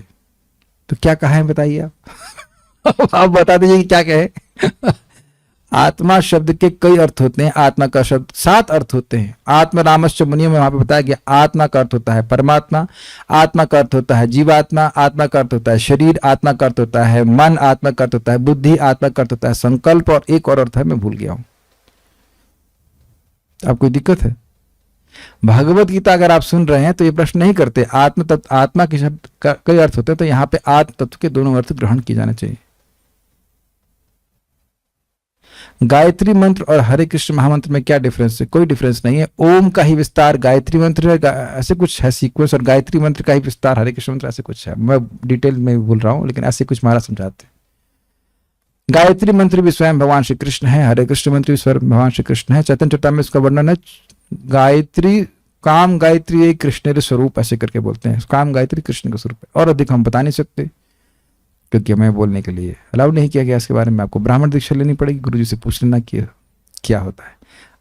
तो क्या कहा है बताइए आप। आप बता दीजिए कि क्या कहे। आत्मा शब्द के कई अर्थ होते हैं। आत्मा का शब्द 7 अर्थ होते हैं। आत्मा रामश्च मुनियों में वहां पे बताया गया आत्मा का अर्थ होता है परमात्मा, आत्मा का अर्थ होता है जीवात्मा, आत्मा का अर्थ होता है शरीर, आत्मा का अर्थ होता है मन, आत्मा का अर्थ होता है बुद्धि, आत्मा का अर्थ होता है संकल्प, और एक और अर्थ है मैं भूल गया हूं। अब कोई दिक्कत है? भगवत गीता अगर आप सुन रहे हैं तो ये प्रश्न नहीं करते आत्म तत्व, आत्मा के शब्द का कई अर्थ होते हैं, तो यहाँ पे आत्म तत्व के दोनों अर्थ ग्रहण किए जाने चाहिए। गायत्री मंत्र और हरे कृष्ण महामंत्र में क्या डिफरेंस है? कोई डिफरेंस नहीं है। ओम का ही विस्तार गायत्री मंत्र है, ऐसे कुछ है सीक्वेंस, और गायत्री मंत्र का ही विस्तार हरे कृष्ण मंत्र ऐसे कुछ है। मैं डिटेल में बोल रहा हूं, लेकिन ऐसे कुछ महाराज समझाते हैं। गायत्री मंत्र भी स्वयं भगवान श्री कृष्ण है, हरे कृष्ण मंत्र भी स्वयं भगवान श्री कृष्ण है। चैतन्य चरितामृत में इसका वर्णन है, गायत्री काम गायत्री एक कृष्ण स्वरूप ऐसे करके बोलते हैं। काम गायत्री कृष्ण का स्वरूप है, और अधिक हम बता नहीं सकते क्योंकि हमें बोलने के लिए अलाउ नहीं किया गया। इसके बारे में आपको ब्राह्मण दीक्षा लेनी पड़ेगी, गुरुजी से पूछ लेना कि क्या होता है।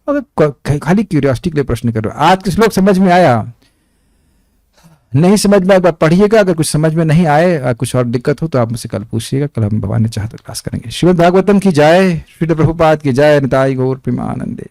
अगर खाली क्यूरियोसिटी के लिए प्रश्न कर रहे हो, आज किस लोग समझ में आया? नहीं समझ में, एक बार पढ़िएगा। अगर कुछ समझ में नहीं आए, कुछ और दिक्कत हो तो आप मुझसे कल पूछिएगा। कल हम भगवान ने चाहा तो क्लास करेंगे। श्रीमद् भागवतम की जय, श्री प्रभुपाद की जय, निताई गौर प्रेमानंदे।